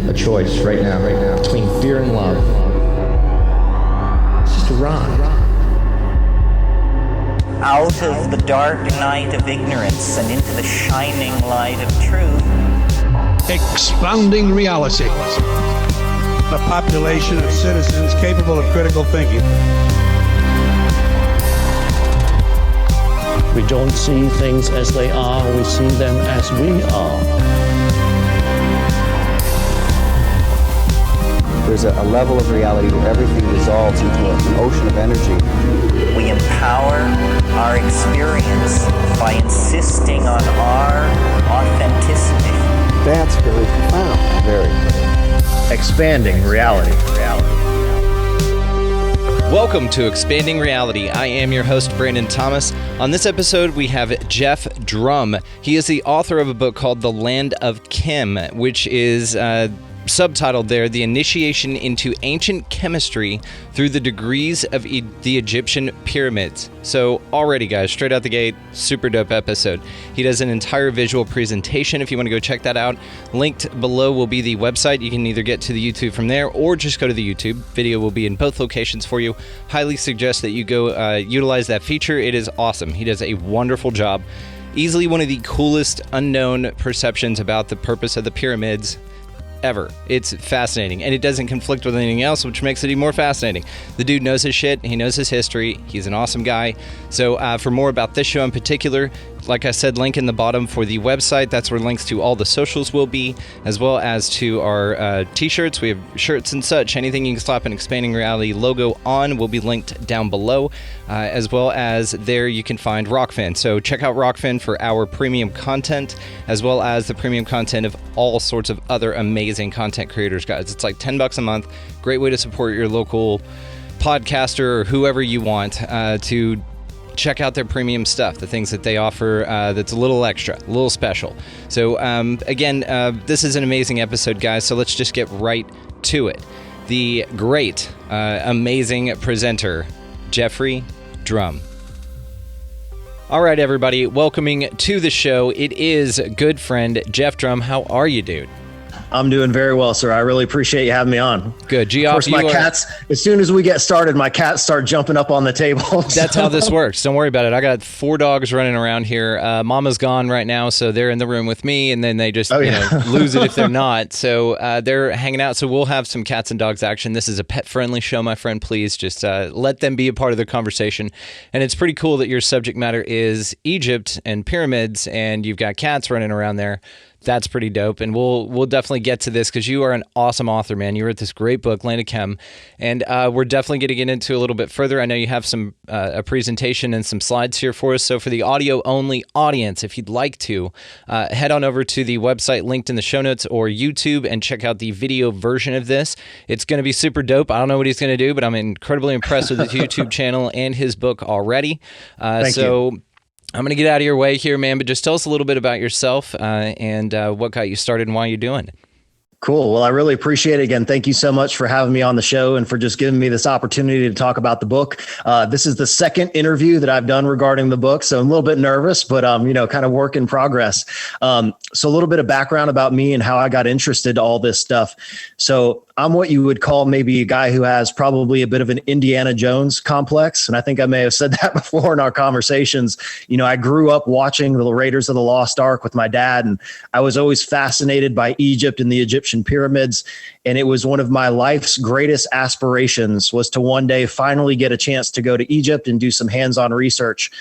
a choice right now, between fear and love. It's just a rock. Out of the dark night of ignorance and into the shining light of truth. Expanding reality. A population of citizens capable of critical thinking. We don't see things as they are, we see them as we are. There's a level of reality where everything dissolves into an ocean of energy. We empower our experience by insisting on our authenticity. That's very profound. Very. Expanding reality. Welcome to Expanding Reality. I am your host, Brandon Thomas. On this episode, we have Geoff Drumm. He is the author of a book called The Land of Chem, which is subtitled there, The Initiation into Ancient Chemistry Through the Degrees of the Egyptian Pyramids. So already, guys, straight out the gate, super dope episode. He does an entire visual presentation if you want to go check that out. Linked below will be the website. You can either get to the YouTube from there or just go to the YouTube. Video will be in both locations for you. Highly suggest that you go utilize that feature. It is awesome. He does a wonderful job. Easily one of the coolest unknown perceptions about the purpose of the pyramids ever. It's fascinating, and it doesn't conflict with anything else, which makes it even more fascinating. The dude knows his shit. He knows his history. He's an awesome guy. So for more about this show in particular, like I said, link in the bottom for the website. That's where links to all the socials will be, as well as to our t-shirts. We have shirts and such. Anything you can slap an Expanding Reality logo on will be linked down below, as well as there you can find Rockfin. So check out Rockfin for our premium content, as well as the premium content of all sorts of other amazing content creators, guys. It's like $10 a month. Great way to support your local podcaster or whoever you want to check out their premium stuff, the things that they offer that's a little extra, a little special. So again, this is an amazing episode, guys, so let's just get right to it. The great, amazing presenter, Geoffrey Drumm. All right, everybody, welcoming to the show, it is good friend Geoff Drumm. How are you, dude? I'm doing very well, sir. I really appreciate you having me on. Good. Geoff, of course, my cats, as soon as we get started, my cats start jumping up on the table. That's how this works. Don't worry about it. I got 4 dogs running around here. Mama's gone right now, so they're in the room with me, and then they just lose it if they're not. So they're hanging out, so we'll have some cats and dogs action. This is a pet-friendly show, my friend. Please just let them be a part of the conversation. And it's pretty cool that your subject matter is Egypt and pyramids, and you've got cats running around there. That's pretty dope, and we'll definitely get to this because you are an awesome author, man. You wrote this great book, Land of Chem, and we're definitely going to get into a little bit further. I know you have some a presentation and some slides here for us, so for the audio-only audience, if you'd like to, head on over to the website linked in the show notes or YouTube and check out the video version of this. It's going to be super dope. I don't know what he's going to do, but I'm incredibly impressed with his YouTube channel and his book already. Thank you. I'm going to get out of your way here, man, but just tell us a little bit about yourself and what got you started and why you're doing it. Cool. Well, I really appreciate it. Again, thank you so much for having me on the show and for just giving me this opportunity to talk about the book. This is the second interview that I've done regarding the book, so I'm a little bit nervous, but kind of work in progress. So a little bit of background about me and how I got interested in all this stuff. So I'm what you would call maybe a guy who has probably a bit of an Indiana Jones complex. And I think I may have said that before in our conversations. I grew up watching the Raiders of the Lost Ark with my dad, and I was always fascinated by Egypt and the Egyptian pyramids. And it was one of my life's greatest aspirations was to one day finally get a chance to go to Egypt and do some hands-on research.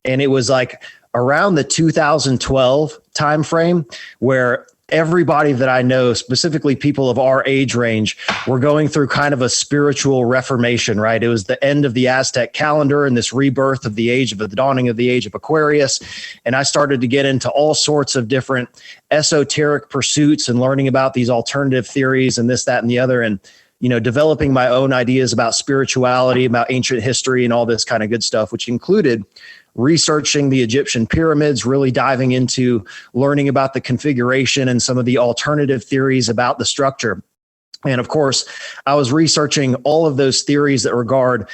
And it was like around the 2012 timeframe where everybody that I know, specifically people of our age range, were going through kind of a spiritual reformation, right? It was the end of the Aztec calendar and this rebirth of the dawning of the age of Aquarius. And I started to get into all sorts of different esoteric pursuits and learning about these alternative theories and this, that, and the other. And, developing my own ideas about spirituality, about ancient history and all this kind of good stuff, which included researching the Egyptian pyramids, really diving into learning about the configuration and some of the alternative theories about the structure. And of course, I was researching all of those theories that regard,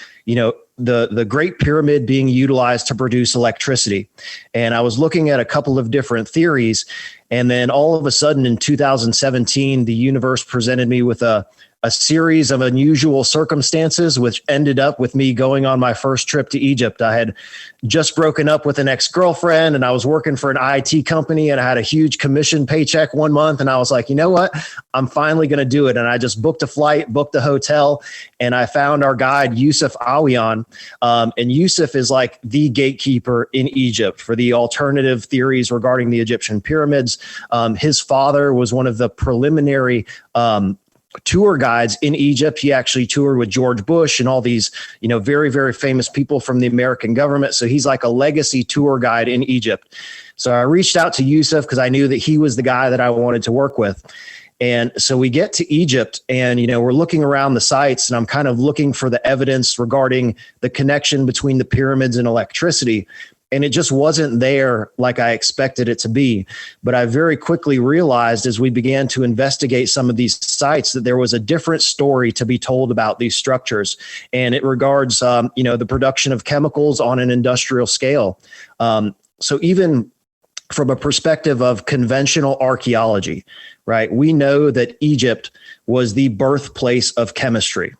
the Great Pyramid being utilized to produce electricity. And I was looking at a couple of different theories. And then all of a sudden in 2017, the universe presented me with a series of unusual circumstances, which ended up with me going on my first trip to Egypt. I had just broken up with an ex-girlfriend, and I was working for an IT company, and I had a huge commission paycheck one month. And I was like, you know what? I'm finally going to do it. And I just booked a flight, booked a hotel, and I found our guide, Yousef Awian. And Yousef is like the gatekeeper in Egypt for the alternative theories regarding the Egyptian pyramids. His father was one of the preliminary tour guides in Egypt. He actually toured with George Bush and all these, very, very famous people from the American government. So he's like a legacy tour guide in Egypt. So I reached out to Yousef because I knew that he was the guy that I wanted to work with. And so we get to Egypt and, we're looking around the sites, and I'm kind of looking for the evidence regarding the connection between the pyramids and electricity. And it just wasn't there like I expected it to be. But I very quickly realized as we began to investigate some of these sites that there was a different story to be told about these structures. And it regards, the production of chemicals on an industrial scale. So even from a perspective of conventional archaeology, right, we know that Egypt was the birthplace of chemistry.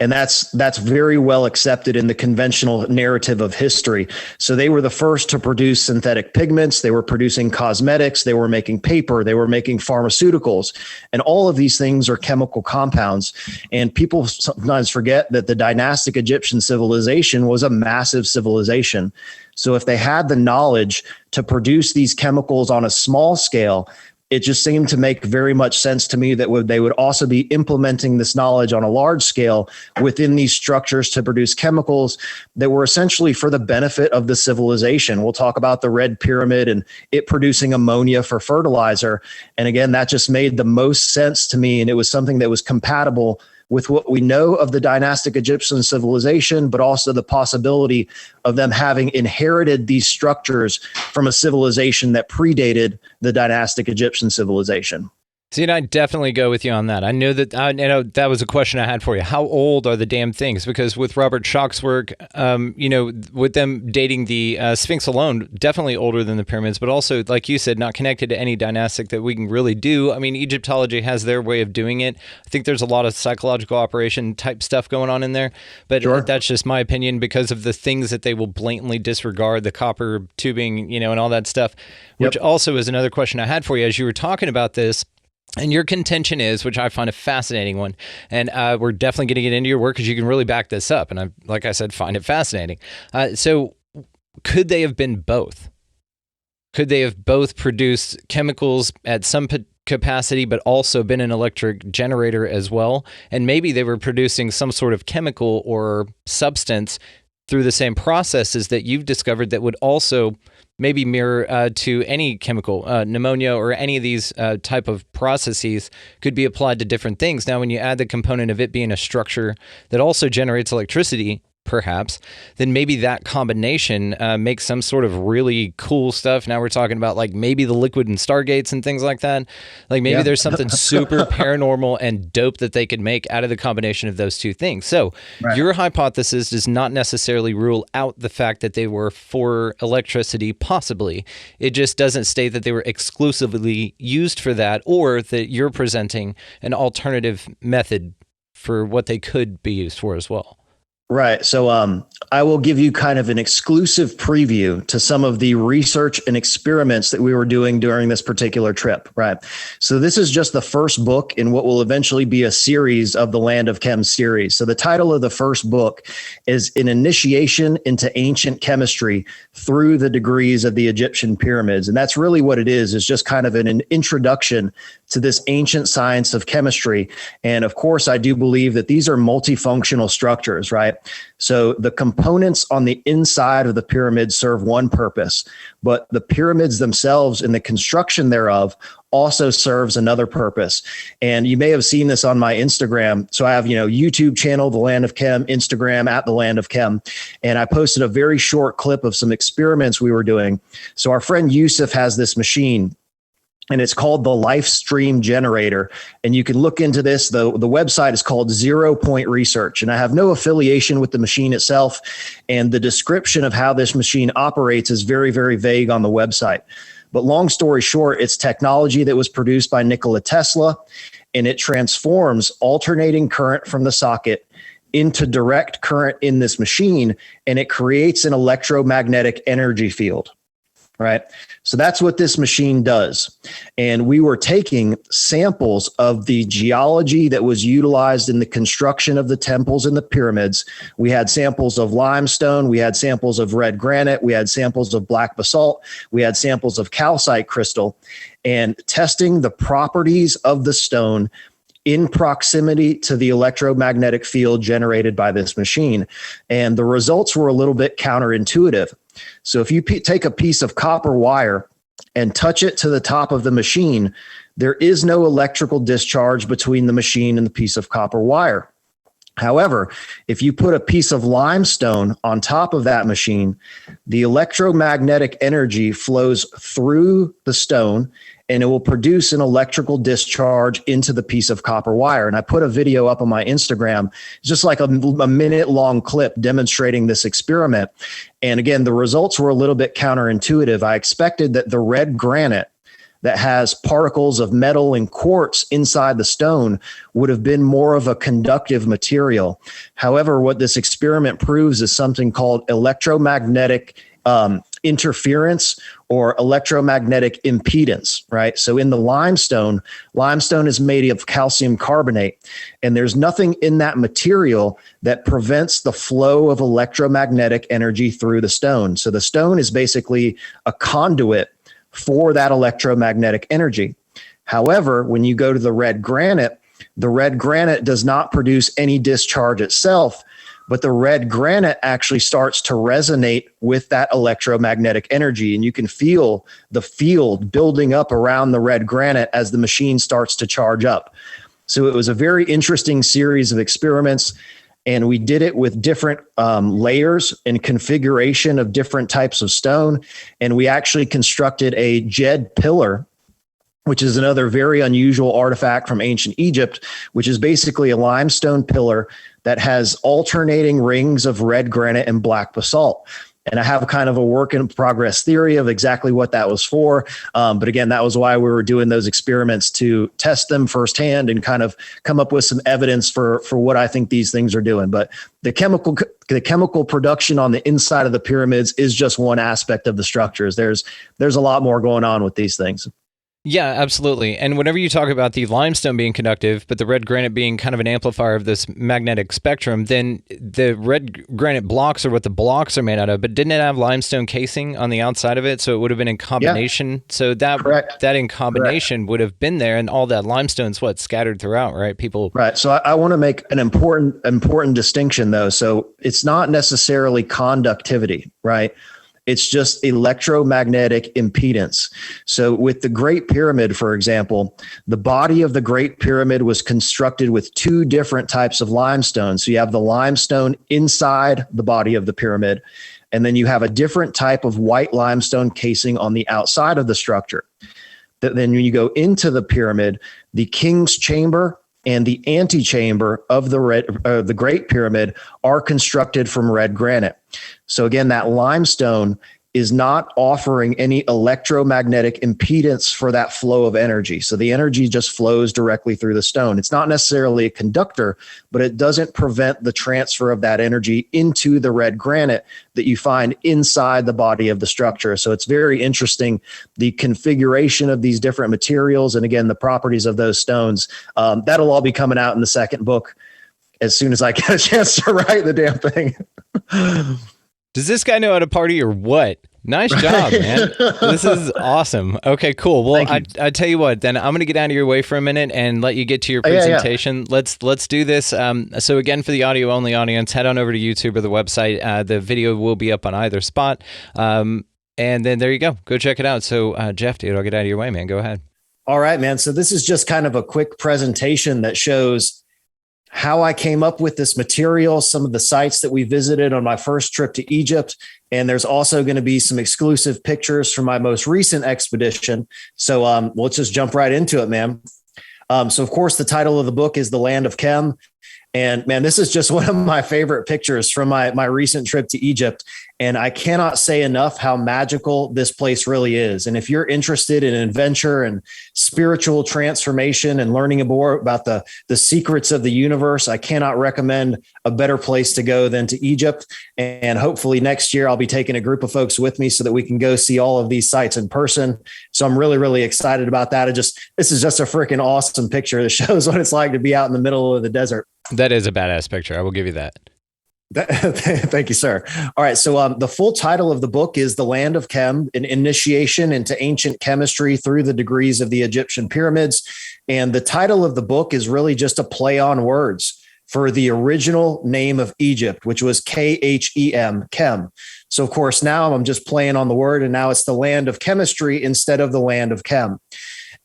And that's very well accepted in the conventional narrative of history. So they were the first to produce synthetic pigments. They were producing cosmetics. They were making paper. They were making pharmaceuticals. And all of these things are chemical compounds. And people sometimes forget that the dynastic Egyptian civilization was a massive civilization. So if they had the knowledge to produce these chemicals on a small scale, it just seemed to make very much sense to me that they would also be implementing this knowledge on a large scale within these structures to produce chemicals that were essentially for the benefit of the civilization. We'll talk about the Red Pyramid and it producing ammonia for fertilizer. And again, that just made the most sense to me. And it was something that was compatible with what we know of the dynastic Egyptian civilization, but also the possibility of them having inherited these structures from a civilization that predated the dynastic Egyptian civilization. See, and I definitely go with you on that. I know that was a question I had for you. How old are the damn things? Because with Robert Schoch's work, with them dating the Sphinx alone, definitely older than the pyramids, but also, like you said, not connected to any dynastic that we can really do. I mean, Egyptology has their way of doing it. I think there's a lot of psychological operation type stuff going on in there, but Sure. That's just my opinion because of the things that they will blatantly disregard, the copper tubing, and all that stuff, which also is another question I had for you as you were talking about this. And your contention is, which I find a fascinating one, and we're definitely going to get into your work because you can really back this up. And like I said, find it fascinating. So could they have been both? Could they have both produced chemicals at some capacity, but also been an electric generator as well? And maybe they were producing some sort of chemical or substance through the same processes that you've discovered that would also maybe mirror to any chemical, pneumonia or any of these type of processes could be applied to different things. Now, when you add the component of it being a structure that also generates electricity, perhaps, then maybe that combination makes some sort of really cool stuff. Now we're talking about like maybe the liquid in Stargates and things like that. Like maybe there's something super paranormal and dope that they could make out of the combination of those two things. So your hypothesis does not necessarily rule out the fact that they were for electricity, possibly. It just doesn't state that they were exclusively used for that or that you're presenting an alternative method for what they could be used for as well. Right. So I will give you kind of an exclusive preview to some of the research and experiments that we were doing during this particular trip. Right. So this is just the first book in what will eventually be a series of the Land of Chem series. So the title of the first book is An Initiation into Ancient Chemistry Through the Degrees of the Egyptian Pyramids. And that's really what it is just kind of an introduction to this ancient science of chemistry. And of course, I do believe that these are multifunctional structures, right? So the components on the inside of the pyramid serve one purpose, but the pyramids themselves and the construction thereof also serves another purpose. And you may have seen this on my Instagram. So I have, YouTube channel, The Land of Chem, Instagram at The Land of Chem. And I posted a very short clip of some experiments we were doing. So our friend Yousef has this machine. and it's called the Life Stream Generator. And you can look into this. The website is called 0 Point Research, and I have no affiliation with the machine itself. And the description of how this machine operates is very, very vague on the website. But long story short, it's technology that was produced by Nikola Tesla, and it transforms alternating current from the socket into direct current in this machine, and it creates an electromagnetic energy field. Right. So that's what this machine does. And we were taking samples of the geology that was utilized in the construction of the temples and the pyramids. We had samples of limestone. We had samples of red granite. We had samples of black basalt. We had samples of calcite crystal, and testing the properties of the stone in proximity to the electromagnetic field generated by this machine. And the results were a little bit counterintuitive. So if you take a piece of copper wire and touch it to the top of the machine, there is no electrical discharge between the machine and the piece of copper wire. However, if you put a piece of limestone on top of that machine, the electromagnetic energy flows through the stone, and it will produce an electrical discharge into the piece of copper wire. And I put a video up on my Instagram. It's just like a minute-long clip demonstrating this experiment. And again, the results were a little bit counterintuitive. I expected that the red granite that has particles of metal and quartz inside the stone would have been more of a conductive material. However, what this experiment proves is something called electromagnetic interference or electromagnetic impedance, right? So in the limestone is made of calcium carbonate, and there's nothing in that material that prevents the flow of electromagnetic energy through the stone. So the stone is basically a conduit for that electromagnetic energy. However, when you go to the red granite does not produce any discharge itself, but the red granite actually starts to resonate with that electromagnetic energy. And you can feel the field building up around the red granite as the machine starts to charge up. So it was a very interesting series of experiments. And we did it with different layers and configuration of different types of stone. And we actually constructed a jed pillar, which is another very unusual artifact from ancient Egypt, which is basically a limestone pillar that has alternating rings of red granite and black basalt. And I have a kind of a work in progress theory of exactly what that was for. But again, that was why we were doing those experiments, to test them firsthand and kind of come up with some evidence for what I think these things are doing. But the chemical production on the inside of the pyramids is just one aspect of the structures. There's a lot more going on with these things. Yeah, absolutely. And whenever you talk about the limestone being conductive, but the red granite being kind of an amplifier of this magnetic spectrum, then the red granite blocks are what the blocks are made out of. But didn't it have limestone casing on the outside of it? So it would have been in combination. Yeah. So that in combination would have been there, and all that limestone's scattered throughout, right? Right. So I want to make an important distinction, though. So it's not necessarily conductivity, right? It's just electromagnetic impedance. So with the Great Pyramid, for example, the body of the Great Pyramid was constructed with two different types of limestone. So you have the limestone inside the body of the pyramid, and then you have a different type of white limestone casing on the outside of the structure. Then when you go into the pyramid, the king's chamber and the antechamber of the Great Pyramid are constructed from red granite. So again, that limestone is not offering any electromagnetic impedance for that flow of energy. So the energy just flows directly through the stone. It's not necessarily a conductor, but it doesn't prevent the transfer of that energy into the red granite that you find inside the body of the structure. So it's very interesting, the configuration of these different materials, and again, the properties of those stones. That'll all be coming out in the second book as soon as I get a chance to write the damn thing. Does this guy know how to party or what? Nice job, man. This is awesome. Okay, cool. Well, I tell you what, then I'm going to get out of your way for a minute and let you get to your presentation. Yeah. Let's do this. So again, for the audio only audience, head on over to YouTube or the website. The video will be up on either spot. And then there you go. Go check it out. So Geoff, dude, I'll get out of your way, man. Go ahead. All right, man. So this is just kind of a quick presentation that shows how I came up with this material, some of the sites that we visited on my first trip to Egypt. And there's also going to be some exclusive pictures from my most recent expedition. So let's just jump right into it, man. So, of course, the title of the book is The Land of Chem. And man, this is just one of my favorite pictures from my recent trip to Egypt. And I cannot say enough how magical this place really is. And if you're interested in adventure and spiritual transformation and learning more about the secrets of the universe, I cannot recommend a better place to go than to Egypt. And hopefully next year I'll be taking a group of folks with me so that we can go see all of these sites in person. So I'm really, really excited about that. This is just a freaking awesome picture that shows what it's like to be out in the middle of the desert. That is a badass picture. I will give you that. Thank you, sir. All right. So the full title of the book is The Land of Chem, an initiation into ancient chemistry through the degrees of the Egyptian pyramids. And the title of the book is really just a play on words for the original name of Egypt, which was Khem, Chem. So, of course, now I'm just playing on the word, and now it's the land of chemistry instead of the land of Chem.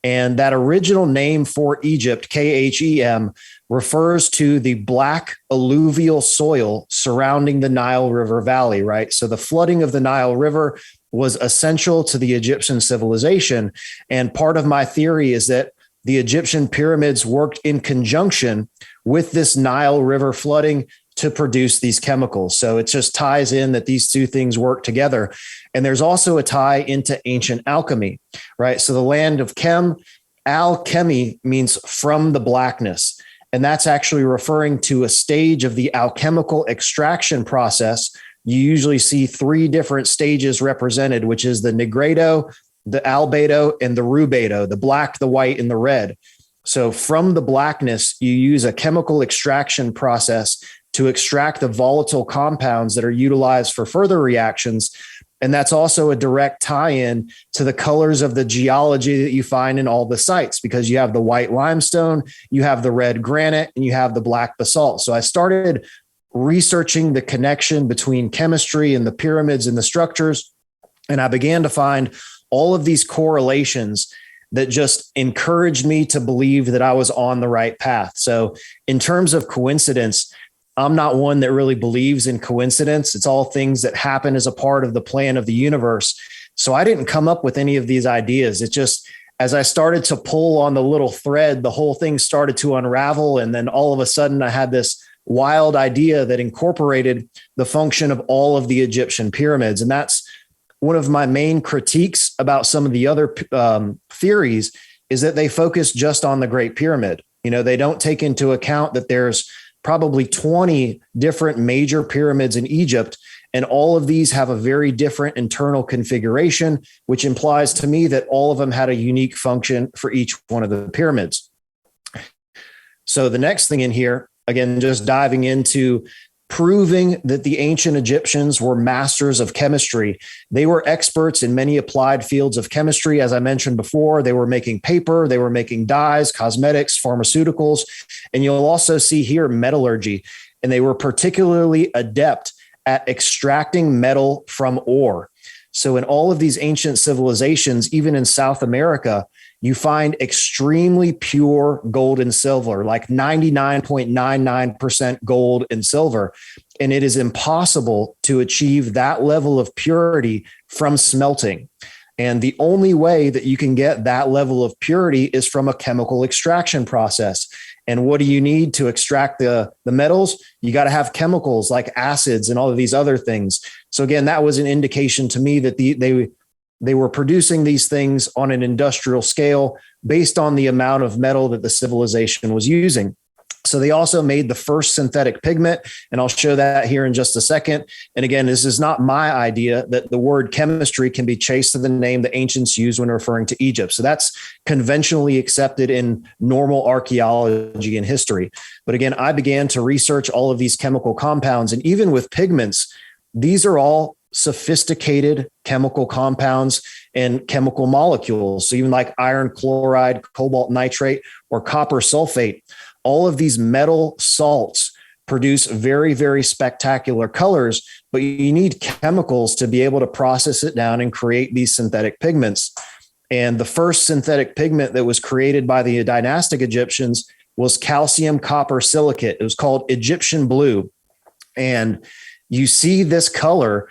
And that original name for Egypt, Khem, refers to the black alluvial soil surrounding the Nile River Valley, right? So the flooding of the Nile River was essential to the Egyptian civilization. And part of my theory is that the Egyptian pyramids worked in conjunction with this Nile River flooding to produce these chemicals. So it just ties in that these two things work together. And there's also a tie into ancient alchemy, right? So the land of Chem, alchemy means from the blackness. And that's actually referring to a stage of the alchemical extraction process. You usually see three different stages represented, which is the nigredo, the albedo, and the rubedo, the black, the white, and the red. So from the blackness, you use a chemical extraction process to extract the volatile compounds that are utilized for further reactions. And that's also a direct tie-in to the colors of the geology that you find in all the sites, because you have the white limestone, you have the red granite, and you have the black basalt. So I started researching the connection between chemistry and the pyramids and the structures. And I began to find all of these correlations that just encouraged me to believe that I was on the right path. So in terms of coincidence, I'm not one that really believes in coincidence. It's all things that happen as a part of the plan of the universe. So I didn't come up with any of these ideas. It just, as I started to pull on the little thread, the whole thing started to unravel. And then all of a sudden I had this wild idea that incorporated the function of all of the Egyptian pyramids. And that's one of my main critiques about some of the other theories, is that they focus just on the Great Pyramid. You know, they don't take into account that there's probably 20 different major pyramids in Egypt, and all of these have a very different internal configuration, which implies to me that all of them had a unique function for each one of the pyramids. So the next thing in here, again, just diving into proving that the ancient Egyptians were masters of chemistry. They were experts in many applied fields of chemistry. As I mentioned before, they were making paper, they were making dyes, cosmetics, pharmaceuticals, and you'll also see here metallurgy. And they were particularly adept at extracting metal from ore. So in all of these ancient civilizations, even in South America, you find extremely pure gold and silver, like 99.99% gold and silver. And it is impossible to achieve that level of purity from smelting. And the only way that you can get that level of purity is from a chemical extraction process. And what do you need to extract the metals? You got to have chemicals like acids and all of these other things. So again, that was an indication to me that they were producing these things on an industrial scale based on the amount of metal that the civilization was using. So they also made the first synthetic pigment, and I'll show that here in just a second. And again, this is not my idea that the word chemistry can be traced to the name the ancients used when referring to Egypt. So that's conventionally accepted in normal archaeology and history. But again, I began to research all of these chemical compounds, and even with pigments, these are all sophisticated chemical compounds and chemical molecules. So even like iron chloride, cobalt nitrate, or copper sulfate, all of these metal salts produce very, very spectacular colors, but you need chemicals to be able to process it down and create these synthetic pigments. And the first synthetic pigment that was created by the dynastic Egyptians was calcium copper silicate. It was called Egyptian blue. And you see this color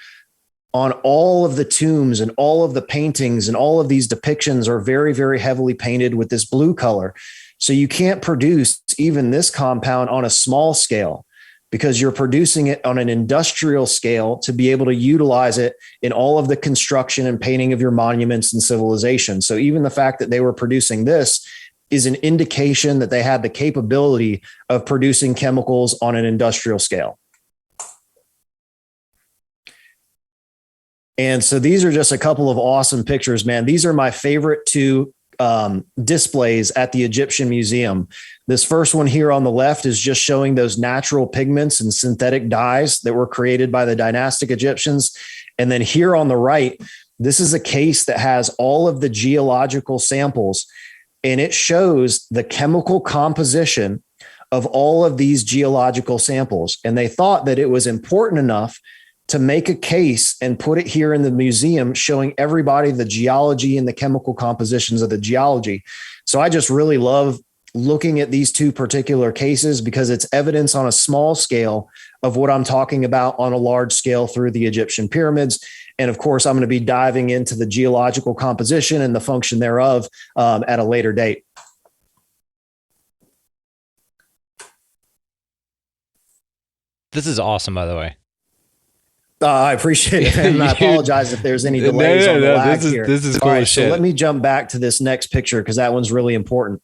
on all of the tombs, and all of the paintings, and all of these depictions are very, very heavily painted with this blue color. So you can't produce even this compound on a small scale, because you're producing it on an industrial scale to be able to utilize it in all of the construction and painting of your monuments and civilization. So even the fact that they were producing this is an indication that they had the capability of producing chemicals on an industrial scale. And so these are just a couple of awesome pictures, man. These are my favorite two displays at the Egyptian Museum. This first one here on the left is just showing those natural pigments and synthetic dyes that were created by the dynastic Egyptians. And then here on the right, this is a case that has all of the geological samples, and it shows the chemical composition of all of these geological samples. And they thought that it was important enough to make a case and put it here in the museum, showing everybody the geology and the chemical compositions of the geology. So I just really love looking at these two particular cases, because it's evidence on a small scale of what I'm talking about on a large scale through the Egyptian pyramids. And of course, I'm going to be diving into the geological composition and the function thereof at a later date. This is awesome, by the way. I appreciate it. And I apologize if there's any delays on the lag here. This is cool as shit. So let me jump back to this next picture, because that one's really important.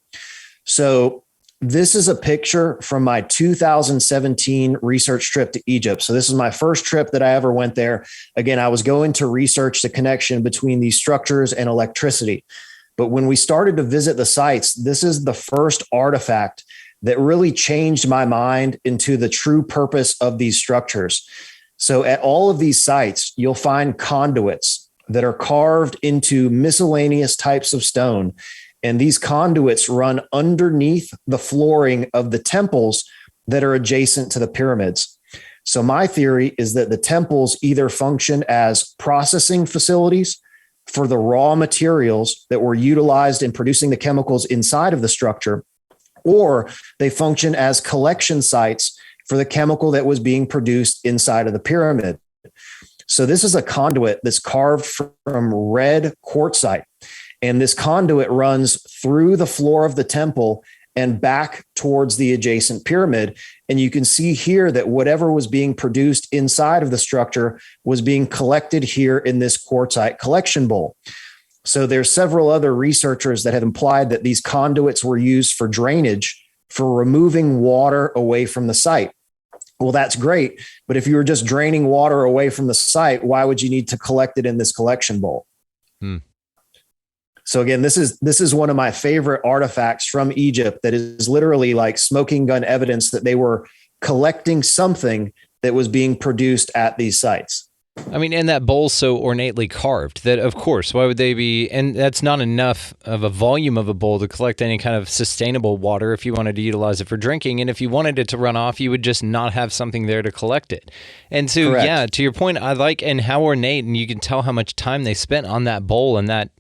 So this is a picture from my 2017 research trip to Egypt. So this is my first trip that I ever went there. Again, I was going to research the connection between these structures and electricity. But when we started to visit the sites, this is the first artifact that really changed my mind into the true purpose of these structures. So at all of these sites, you'll find conduits that are carved into miscellaneous types of stone. And these conduits run underneath the flooring of the temples that are adjacent to the pyramids. So my theory is that the temples either function as processing facilities for the raw materials that were utilized in producing the chemicals inside of the structure, or they function as collection sites for the chemical that was being produced inside of the pyramid. So this is a conduit that's carved from red quartzite. And this conduit runs through the floor of the temple and back towards the adjacent pyramid. And you can see here that whatever was being produced inside of the structure was being collected here in this quartzite collection bowl. So there's several other researchers that have implied that these conduits were used for drainage, for removing water away from the site. Well, that's great. But if you were just draining water away from the site, why would you need to collect it in this collection bowl? So again, this is one of my favorite artifacts from Egypt that is literally like smoking gun evidence that they were collecting something that was being produced at these sites. I mean, and that bowl's so ornately carved that, of course, why would they be? And that's not enough of a volume of a bowl to collect any kind of sustainable water if you wanted to utilize it for drinking. And if you wanted it to run off, you would just not have something there to collect it. And so, Correct. Yeah, to your point, I like, and how ornate, and you can tell how much time they spent on that bowl and that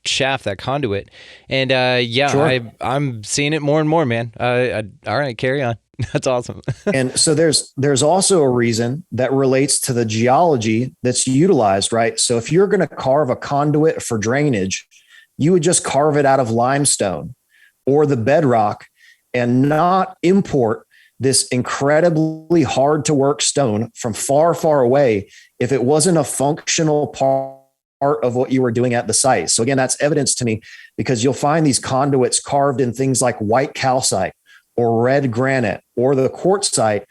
shaft, that conduit. And Sure. I'm seeing it more and more, man. All right, carry on. That's awesome. And so there's also a reason that relates to the geology that's utilized, right? So if you're going to carve a conduit for drainage, you would just carve it out of limestone or the bedrock and not import this incredibly hard to work stone from far, far away if it wasn't a functional part of what you were doing at the site. So again, that's evidence to me, because you'll find these conduits carved in things like white calcite or red granite or the quartzite,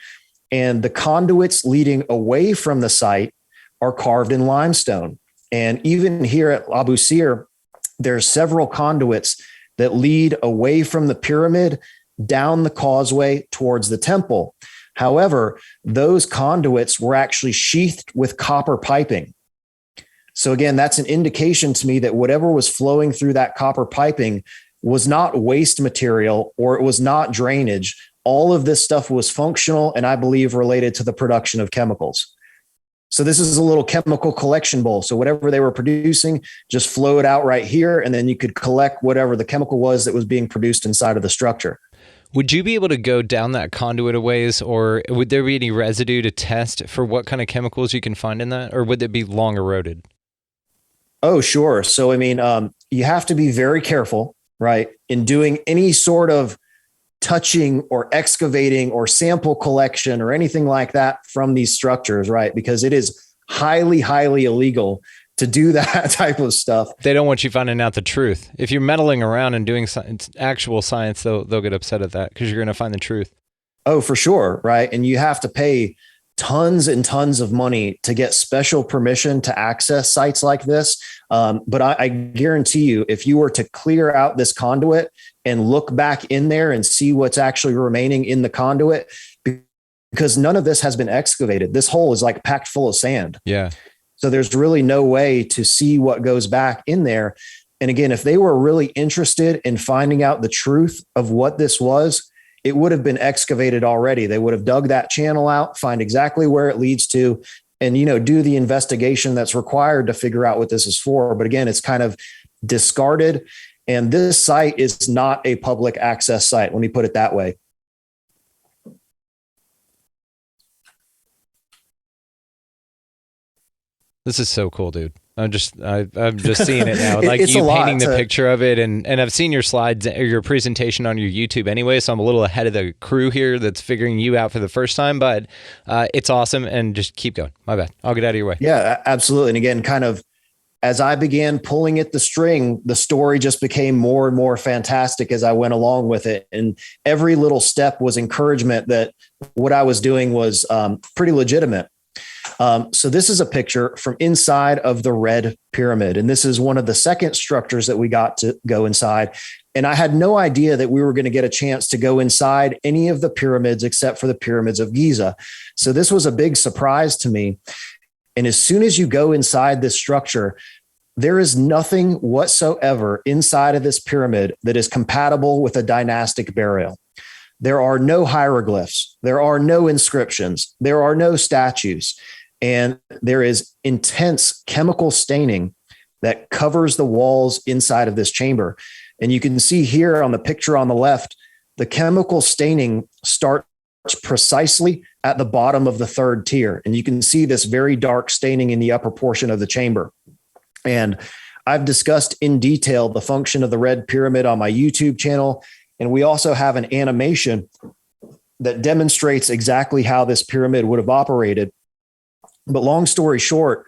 and the conduits leading away from the site are carved in limestone. And even here at Abu Sir, there's several conduits that lead away from the pyramid down the causeway towards the temple. However, those conduits were actually sheathed with copper piping. So again, that's an indication to me that whatever was flowing through that copper piping was not waste material, or it was not drainage. All of this stuff was functional and I believe related to the production of chemicals. So this is a little chemical collection bowl. So whatever they were producing just flowed out right here, and then you could collect whatever the chemical was that was being produced inside of the structure. Would you be able to go down that conduit a ways, or would there be any residue to test for what kind of chemicals you can find in that, or would it be long eroded? Oh, sure. So, I mean, you have to be very careful, right, in doing any sort of touching or excavating or sample collection or anything like that from these structures, right? Because it is highly, highly illegal to do that type of stuff. They don't want you finding out the truth. If you're meddling around and doing actual science, they'll get upset at that because you're going to find the truth. Oh, for sure. Right. And you have to pay tons and tons of money to get special permission to access sites like this. But I guarantee you, if you were to clear out this conduit and look back in there and see what's actually remaining in the conduit, because none of this has been excavated. This hole is like packed full of sand. Yeah. So there's really no way to see what goes back in there. And again, if they were really interested in finding out the truth of what this was, it would have been excavated already. They would have dug that channel out, find exactly where it leads to, and, do the investigation that's required to figure out what this is for. But again, it's kind of discarded. And this site is not a public access site. Let me put it that way. This is so cool, dude. I'm just seeing it now. Like It's you a lot painting the to- picture of it, and I've seen your slides or your presentation on your YouTube anyway, so I'm a little ahead of the crew here that's figuring you out for the first time. But it's awesome, and just keep going. My bad. I'll get out of your way. Yeah, absolutely. And again, kind of as I began pulling at the string, the story just became more and more fantastic as I went along with it. And every little step was encouragement that what I was doing was pretty legitimate. So this is a picture from inside of the Red Pyramid. And this is one of the second structures that we got to go inside. And I had no idea that we were going to get a chance to go inside any of the pyramids except for the pyramids of Giza. So this was a big surprise to me. And as soon as you go inside this structure, there is nothing whatsoever inside of this pyramid that is compatible with a dynastic burial. There are no hieroglyphs. There are no inscriptions. There are no statues. And there is intense chemical staining that covers the walls inside of this chamber. And you can see here on the picture on the left, the chemical staining starts precisely at the bottom of the third tier. And you can see this very dark staining in the upper portion of the chamber. And I've discussed in detail the function of the Red Pyramid on my YouTube channel. And we also have an animation that demonstrates exactly how this pyramid would have operated. But long story short,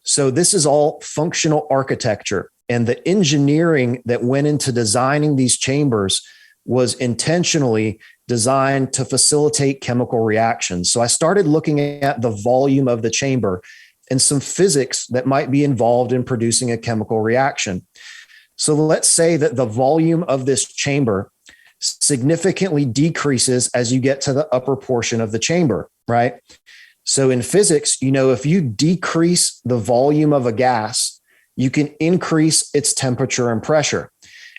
so this is all functional architecture, and the engineering that went into designing these chambers was intentionally designed to facilitate chemical reactions. So I started looking at the volume of the chamber and some physics that might be involved in producing a chemical reaction. So let's say that the volume of this chamber significantly decreases as you get to the upper portion of the chamber, right? So in physics, if you decrease the volume of a gas, you can increase its temperature and pressure.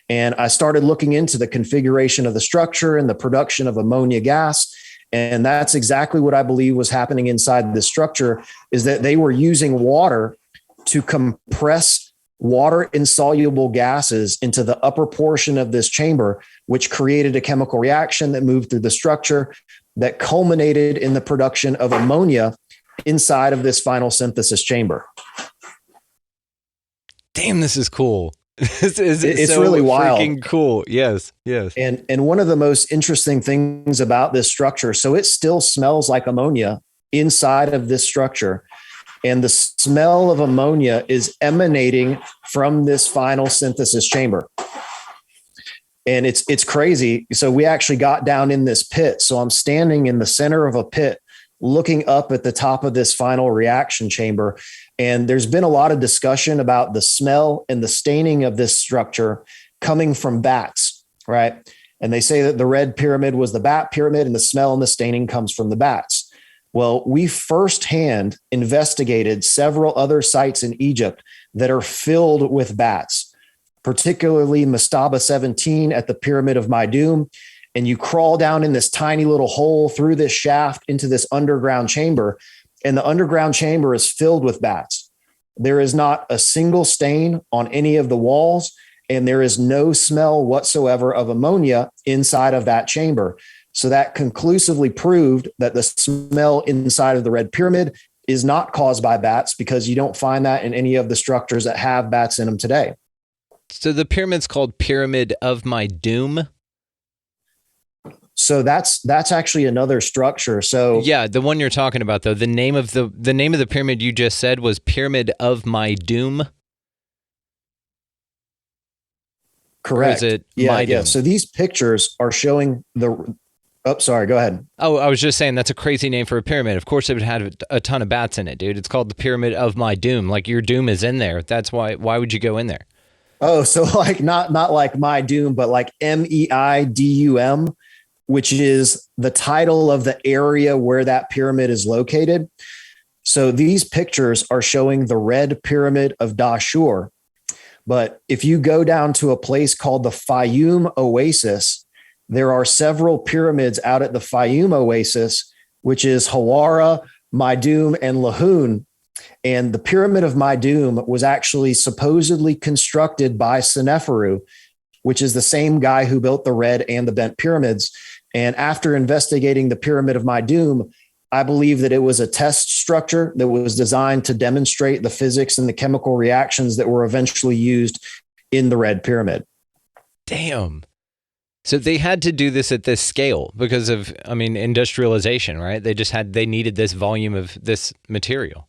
And I started looking into the configuration of the structure and the production of ammonia gas. And that's exactly what I believe was happening inside this structure, is that they were using water to compress water insoluble gases into the upper portion of this chamber, which created a chemical reaction that moved through the structure that culminated in the production of ammonia inside of this final synthesis chamber. Damn, this is cool. It's so really wild. Freaking cool. Yes. And one of the most interesting things about this structure, so it still smells like ammonia inside of this structure. And the smell of ammonia is emanating from this final synthesis chamber. And it's crazy. So we actually got down in this pit. So I'm standing in the center of a pit, looking up at the top of this final reaction chamber. And there's been a lot of discussion about the smell and the staining of this structure coming from bats, right? And they say that the Red Pyramid was the bat pyramid, and the smell and the staining comes from the bats. Well, we firsthand investigated several other sites in Egypt that are filled with bats, particularly Mastaba 17 at the Pyramid of Maidum. And you crawl down in this tiny little hole through this shaft into this underground chamber, and the underground chamber is filled with bats. There is not a single stain on any of the walls, and there is no smell whatsoever of ammonia inside of that chamber. So that conclusively proved that the smell inside of the Red Pyramid is not caused by bats, because you don't find that in any of the structures that have bats in them today. So the pyramid's called Pyramid of My Doom. So that's actually another structure. So yeah, the one you're talking about, though, the name of the pyramid you just said was Pyramid of My Doom. Correct. Or is it yeah. Doom? So these pictures are showing the. Oh, sorry. Go ahead. Oh, I was just saying that's a crazy name for a pyramid. Of course, it would have a ton of bats in it, dude. It's called the Pyramid of My Doom. Like, your doom is in there. That's why. Why would you go in there? Oh, so like not like My Doom, but like MEIDUM, which is the title of the area where that pyramid is located. So these pictures are showing the Red Pyramid of Dahshur. But if you go down to a place called the Fayum Oasis, there are several pyramids out at the Fayum Oasis, which is Hawara, Maidum, and Lahoun. And the Pyramid of Maidum was actually supposedly constructed by Seneferu, which is the same guy who built the red and the bent pyramids. And after investigating the Pyramid of Maidum, I believe that it was a test structure that was designed to demonstrate the physics and the chemical reactions that were eventually used in the Red Pyramid. Damn. So they had to do this at this scale because of, industrialization, right? They needed this volume of this material.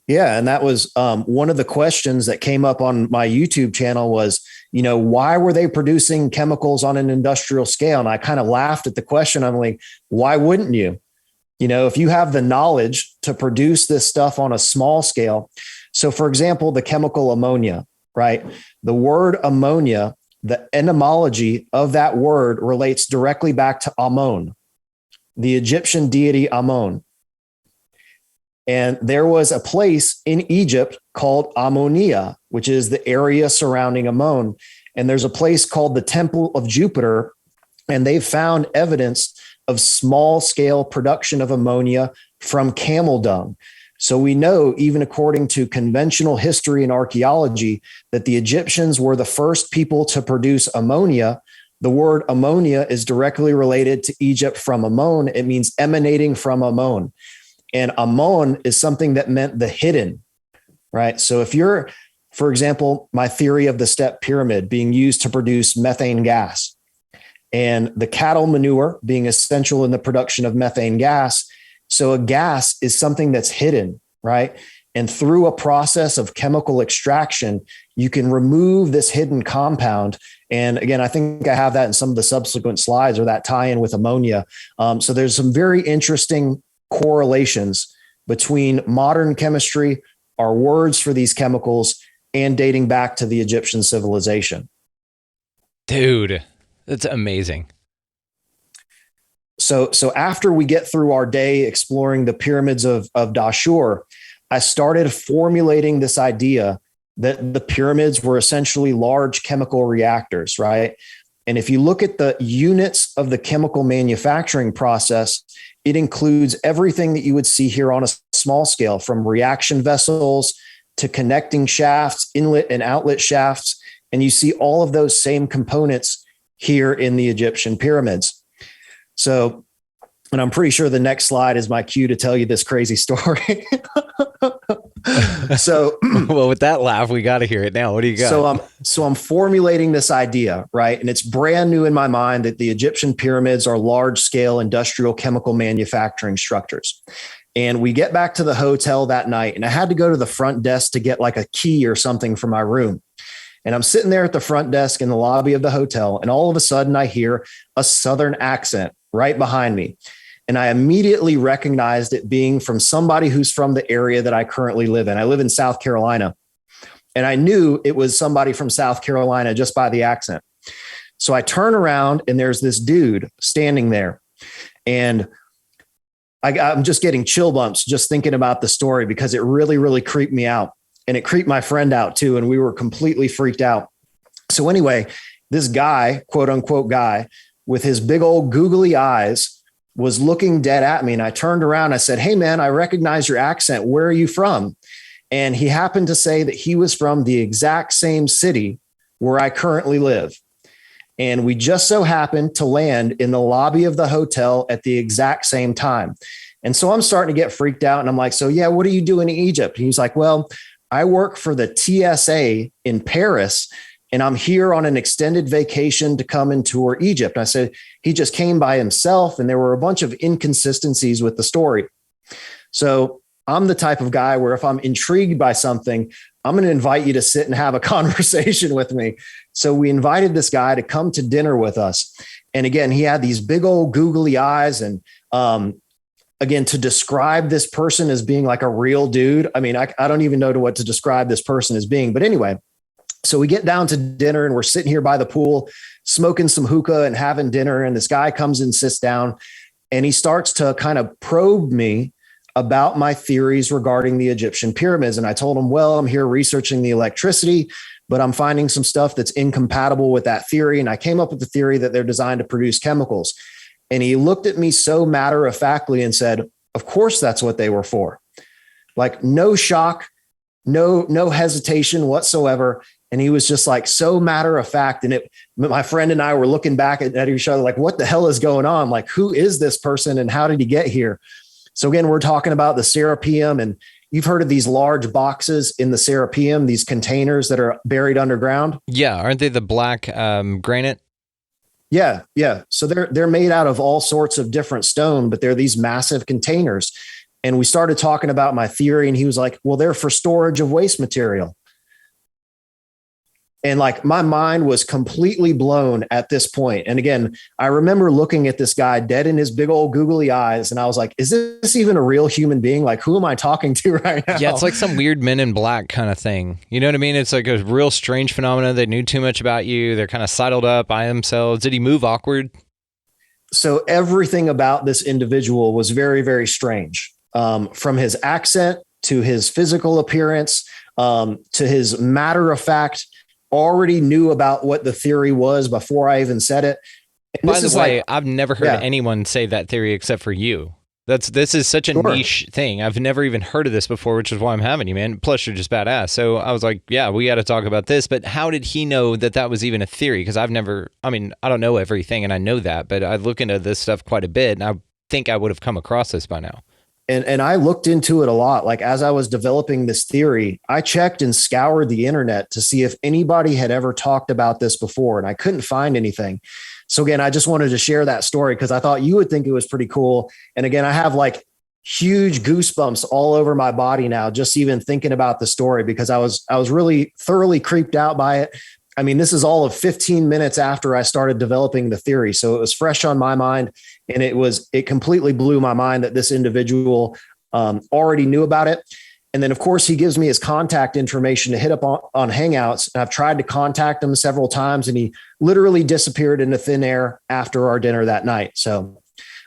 Yeah. And that was one of the questions that came up on my YouTube channel was, why were they producing chemicals on an industrial scale? And I kind of laughed at the question. I'm like, why wouldn't you? If you have the knowledge to produce this stuff on a small scale. So for example, the chemical ammonia, right? The word ammonia, the etymology of that word relates directly back to Ammon, the Egyptian deity Ammon. And there was a place in Egypt called Ammonia, which is the area surrounding Ammon. And there's a place called the Temple of Jupiter, and they've found evidence of small scale production of ammonia from camel dung. So we know, even according to conventional history and archaeology, that the Egyptians were the first people to produce ammonia. The word ammonia is directly related to Egypt from Ammon. It means emanating from Ammon. And Ammon is something that meant the hidden, right? So if you're, for example, my theory of the step pyramid being used to produce methane gas, and the cattle manure being essential in the production of methane gas. So a gas is something that's hidden, right? And through a process of chemical extraction, you can remove this hidden compound. And again, I think I have that in some of the subsequent slides, or that tie in with ammonia. So there's some very interesting correlations between modern chemistry, our words for these chemicals, and dating back to the Egyptian civilization. Dude, that's amazing. So after we get through our day exploring the pyramids of Dahshur, I started formulating this idea that the pyramids were essentially large chemical reactors, right? And if you look at the units of the chemical manufacturing process, it includes everything that you would see here on a small scale, from reaction vessels to connecting shafts, inlet and outlet shafts. And you see all of those same components here in the Egyptian pyramids. So, and I'm pretty sure the next slide is my cue to tell you this crazy story. So, well, with that laugh, we got to hear it now. What do you got? So I'm formulating this idea, right? And it's brand new in my mind that the Egyptian pyramids are large scale industrial chemical manufacturing structures. And we get back to the hotel that night, and I had to go to the front desk to get like a key or something for my room. And I'm sitting there at the front desk in the lobby of the hotel, and all of a sudden I hear a Southern accent right behind me. And I immediately recognized it being from somebody who's from the area that I currently live in. I live in South Carolina, and I knew it was somebody from South Carolina just by the accent. So I turn around, and there's this dude standing there, and I'm just getting chill bumps just thinking about the story, because it really, really creeped me out. And it creeped my friend out too. And we were completely freaked out. So anyway, this guy, quote unquote guy, with his big old googly eyes was looking dead at me. And I turned around, I said, "Hey man, I recognize your accent. Where are you from?" And he happened to say that he was from the exact same city where I currently live. And we just so happened to land in the lobby of the hotel at the exact same time. And so I'm starting to get freaked out. And I'm like, so yeah, what are you doing in Egypt? And he's like, well, I work for the TSA in Paris, and I'm here on an extended vacation to come and tour Egypt. I said, he just came by himself, and there were a bunch of inconsistencies with the story. So I'm the type of guy where if I'm intrigued by something, I'm going to invite you to sit and have a conversation with me. So we invited this guy to come to dinner with us. And again, he had these big old googly eyes. And again, to describe this person as being like a real dude, I mean, I don't even know what to describe this person as being. But anyway, so we get down to dinner and we're sitting here by the pool, smoking some hookah and having dinner. And this guy comes and sits down and he starts to kind of probe me about my theories regarding the Egyptian pyramids. And I told him, well, I'm here researching the electricity, but I'm finding some stuff that's incompatible with that theory. And I came up with the theory that they're designed to produce chemicals. And he looked at me so matter-of-factly and said, of course, that's what they were for. Like no shock, no hesitation whatsoever. And he was just like so matter of fact. And my friend and I were looking back at each other like, what the hell is going on? Like, who is this person and how did he get here? So again, we're talking about the Serapeum, and you've heard of these large boxes in the Serapeum, these containers that are buried underground. Yeah. Aren't they the black granite? Yeah. Yeah. So they're made out of all sorts of different stone, but they're these massive containers. And we started talking about my theory, and he was like, well, they're for storage of waste material. And like my mind was completely blown at this point. And again, I remember looking at this guy dead in his big old googly eyes. And I was like, is this even a real human being? Like, who am I talking to right now? Yeah, it's like some weird Men in Black kind of thing. You know what I mean? It's like a real strange phenomenon. They knew too much about you. They're kind of sidled up by themselves. Did he move awkward? So everything about this individual was very, very strange. From his accent to his physical appearance, to his matter of fact, already knew about what the theory was before I even said it. And by the way, I've never heard anyone say that theory except for you. This is such a niche thing. I've never even heard of this before, which is why I'm having you, man. Plus, you're just badass. So I was like, yeah, we got to talk about this. But how did he know that was even a theory? Because I don't know everything, and I know that, but I look into this stuff quite a bit, and I think I would have come across this by now. And I looked into it a lot. Like as I was developing this theory, I checked and scoured the internet to see if anybody had ever talked about this before, and I couldn't find anything. So again, I just wanted to share that story because I thought you would think it was pretty cool. And again, I have like huge goosebumps all over my body now, just even thinking about the story, because I was really thoroughly creeped out by it. I mean, this is all of 15 minutes after I started developing the theory. So it was fresh on my mind, and it completely blew my mind that this individual already knew about it. And then of course he gives me his contact information to hit up on Hangouts. And I've tried to contact him several times, and he literally disappeared into thin air after our dinner that night. So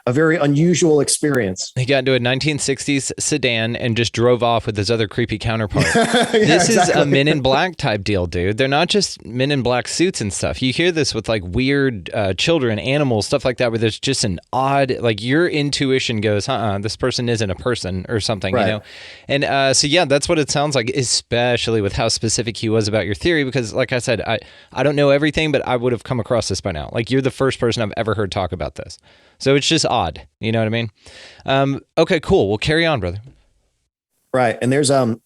a very unusual experience. He got into a 1960s sedan and just drove off with his other creepy counterpart. This is a Men in Black type deal, dude. They're not just Men in Black suits and stuff. You hear this with like weird children, animals, stuff like that, where there's just an odd, like your intuition goes, this person isn't a person or something, right. You know? And so, yeah, that's what it sounds like, especially with how specific he was about your theory. Because like I said, I don't know everything, but I would have come across this by now. Like you're the first person I've ever heard talk about this. So it's just odd. You know what I mean? Okay, cool. We'll carry on, brother. Right. And there's, so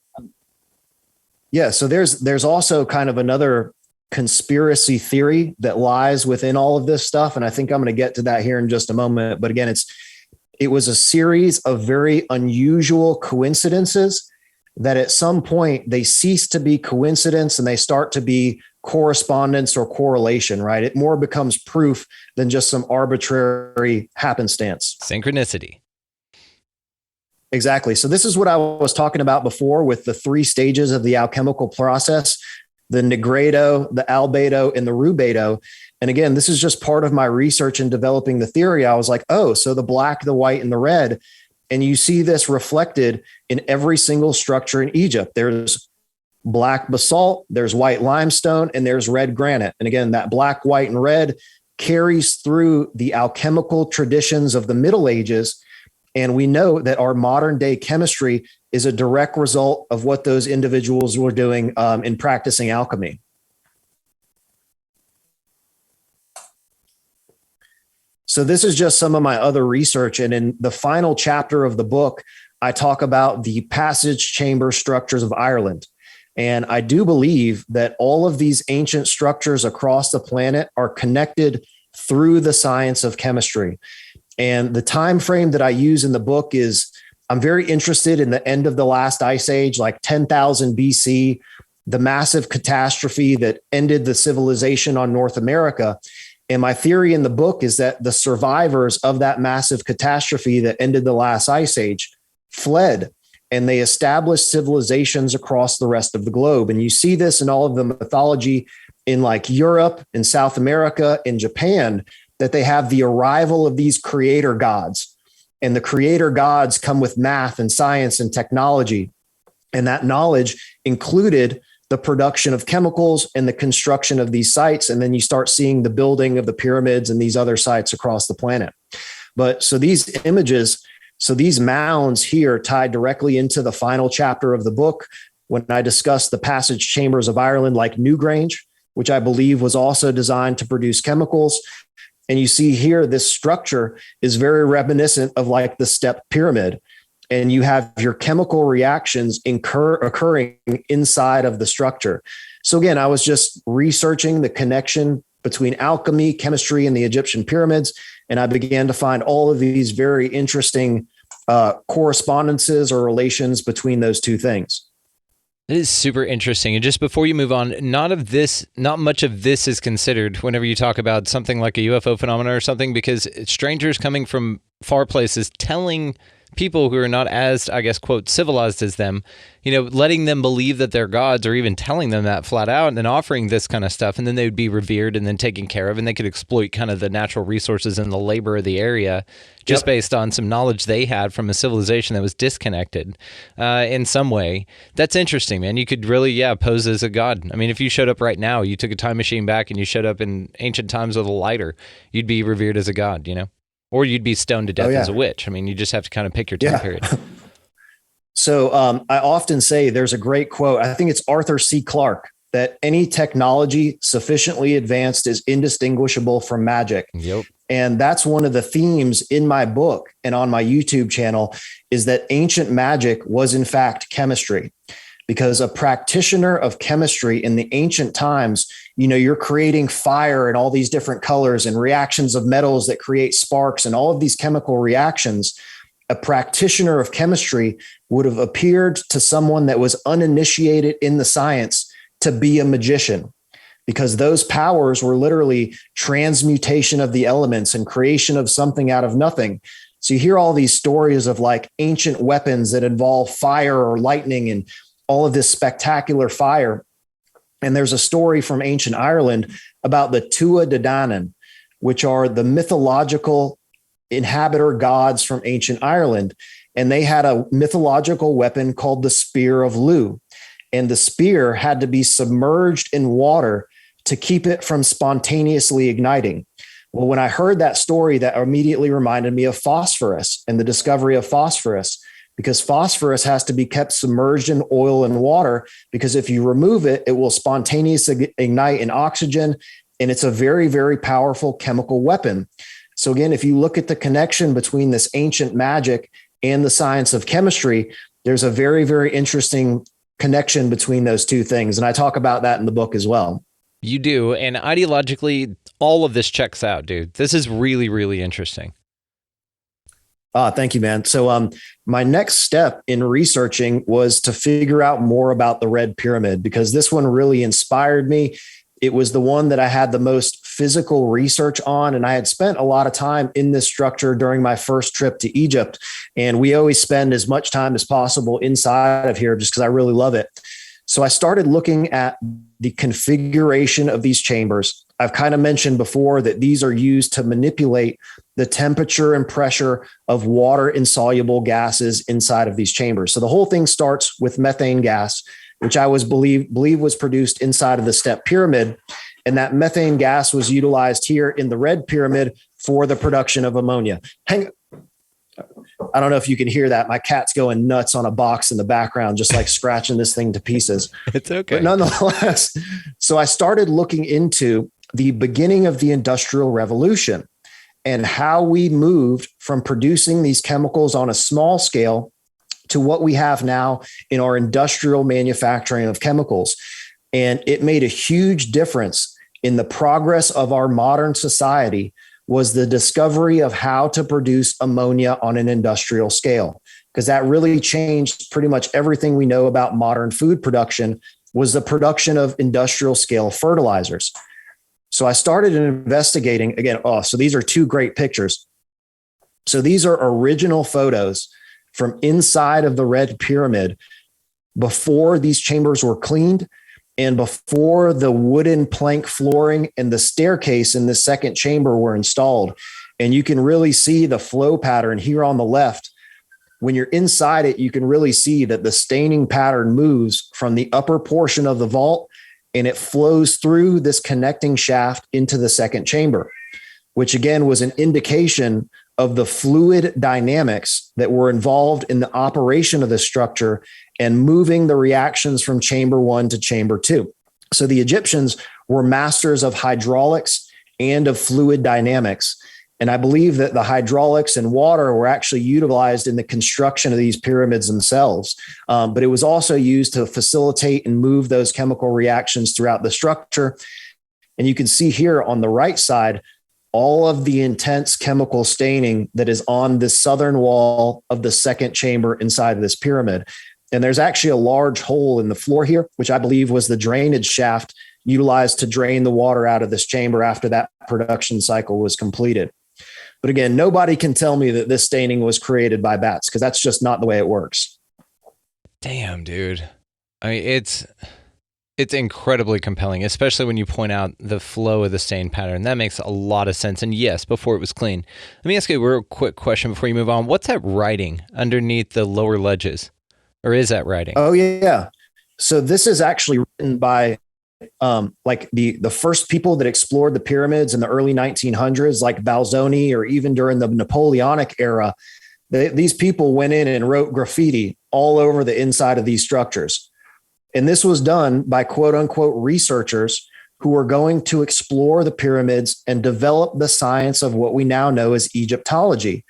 there's also kind of another conspiracy theory that lies within all of this stuff. And I think I'm going to get to that here in just a moment. But again, it was a series of very unusual coincidences that at some point they cease to be coincidence and they start to be correspondence or correlation, right? It more becomes proof than just some arbitrary happenstance. Synchronicity. Exactly. So this is what I was talking about before with the 3 stages of the alchemical process, the nigredo, the albedo, and the rubedo. And again, this is just part of my research in developing the theory. I was like, oh, so the black, the white, and the red. And you see this reflected in every single structure in Egypt. There's black basalt, there's white limestone, and there's red granite. And again, that black, white, and red carries through the alchemical traditions of the Middle Ages. And we know that our modern day chemistry is a direct result of what those individuals were doing in practicing alchemy. So this is just some of my other research. And in the final chapter of the book, I talk about the passage chamber structures of Ireland. And I do believe that all of these ancient structures across the planet are connected through the science of chemistry. And the time frame that I use in the book is, I'm very interested in the end of the last ice age, like 10,000 BC, the massive catastrophe that ended the civilization on North America. And my theory in the book is that the survivors of that massive catastrophe that ended the last ice age fled, and they established civilizations across the rest of the globe. And you see this in all of the mythology in like Europe, in South America, in Japan, that they have the arrival of these creator gods. And the creator gods come with math and science and technology. And that knowledge included the production of chemicals and the construction of these sites. And then you start seeing the building of the pyramids and these other sites across the planet. But so these images, so these mounds here tied directly into the final chapter of the book when I discuss the passage chambers of Ireland, like Newgrange, which I believe was also designed to produce chemicals. And you see here, this structure is very reminiscent of like the step pyramid. And you have your chemical reactions occurring inside of the structure. So again, I was just researching the connection between alchemy, chemistry, and the Egyptian pyramids. And I began to find all of these very interesting correspondences or relations between those two things. It is super interesting. And just before you move on, not much of this is considered whenever you talk about something like a UFO phenomenon or something, because strangers coming from far places telling people who are not as, I guess, quote, civilized as them, letting them believe that they're gods, or even telling them that flat out and then offering this kind of stuff. And then they would be revered and then taken care of, and they could exploit kind of the natural resources and the labor of the area just based on some knowledge they had from a civilization that was disconnected in some way. That's interesting, man. You could really, pose as a god. I mean, if you showed up right now, you took a time machine back and you showed up in ancient times with a lighter, you'd be revered as a god, Or you'd be stoned to death as a witch. I mean, you just have to kind of pick your time period. So I often say there's a great quote. I think it's Arthur C. Clarke, that any technology sufficiently advanced is indistinguishable from magic. Yep. And that's one of the themes in my book and on my YouTube channel, is that ancient magic was in fact chemistry. Because a practitioner of chemistry in the ancient times, you're creating fire and all these different colors and reactions of metals that create sparks and all of these chemical reactions. A practitioner of chemistry would have appeared to someone that was uninitiated in the science to be a magician, because those powers were literally transmutation of the elements and creation of something out of nothing. So you hear all these stories of like ancient weapons that involve fire or lightning and all of this spectacular fire. And there's a story from ancient Ireland about the Tua de Danann, which are the mythological inhabitor gods from ancient Ireland. And they had a mythological weapon called the Spear of Lugh. And the spear had to be submerged in water to keep it from spontaneously igniting. Well, when I heard that story, that immediately reminded me of phosphorus and the discovery of phosphorus, because phosphorus has to be kept submerged in oil and water, because if you remove it, it will spontaneously ignite in oxygen. And it's a very, very powerful chemical weapon. So again, if you look at the connection between this ancient magic and the science of chemistry, there's a very, very interesting connection between those two things. And I talk about that in the book as well. You do. And ideologically, all of this checks out, dude. This is really, really interesting. Thank you, man. So my next step in researching was to figure out more about the Red Pyramid, because this one really inspired me. It was the one that I had the most physical research on, and I had spent a lot of time in this structure during my first trip to Egypt. And we always spend as much time as possible inside of here just because I really love it. So I started looking at the configuration of these chambers. I've kind of mentioned before that these are used to manipulate the temperature and pressure of water insoluble gases inside of these chambers. So the whole thing starts with methane gas, which I believe was produced inside of the step pyramid. And that methane gas was utilized here in the Red Pyramid for the production of ammonia. I don't know if you can hear that. My cat's going nuts on a box in the background, just like scratching this thing to pieces. It's okay. But nonetheless, so I started looking into the beginning of the Industrial Revolution. and how we moved from producing these chemicals on a small scale to what we have now in our industrial manufacturing of chemicals. And it made a huge difference in the progress of our modern society was the discovery of how to produce ammonia on an industrial scale, because that really changed pretty much everything we know about modern food production was the production of industrial scale fertilizers. So I started investigating again. So these are two great pictures. So these are original photos from inside of the Red Pyramid before these chambers were cleaned and before the wooden plank flooring and the staircase in the second chamber were installed. And you can really see the flow pattern here on the left. When you're inside it, you can really see that the staining pattern moves from the upper portion of the vault and it flows through this connecting shaft into the second chamber, which again was an indication of the fluid dynamics that were involved in the operation of the structure and moving the reactions from chamber 1 to chamber 2. So the Egyptians were masters of hydraulics and of fluid dynamics. And I believe that the hydraulics and water were actually utilized in the construction of these pyramids themselves. But it was also used to facilitate and move those chemical reactions throughout the structure. And you can see here on the right side, all of the intense chemical staining that is on the southern wall of the second chamber inside of this pyramid. And there's actually a large hole in the floor here, which I believe was the drainage shaft utilized to drain the water out of this chamber after that production cycle was completed. But again, nobody can tell me that this staining was created by bats, because that's just not the way it works. Damn, dude. I mean, it's incredibly compelling, especially when you point out the flow of the stain pattern. That makes a lot of sense. And yes, before it was clean. Let me ask you a real quick question before you move on. What's that writing underneath the lower ledges? Or is that writing? Oh, yeah. So this is actually written by like the first people that explored the pyramids in the early 1900s, like Balzoni, or even during the Napoleonic era. These people went in and wrote graffiti all over the inside of these structures. And this was done by quote unquote researchers who were going to explore the pyramids and develop the science of what we now know as Egyptology.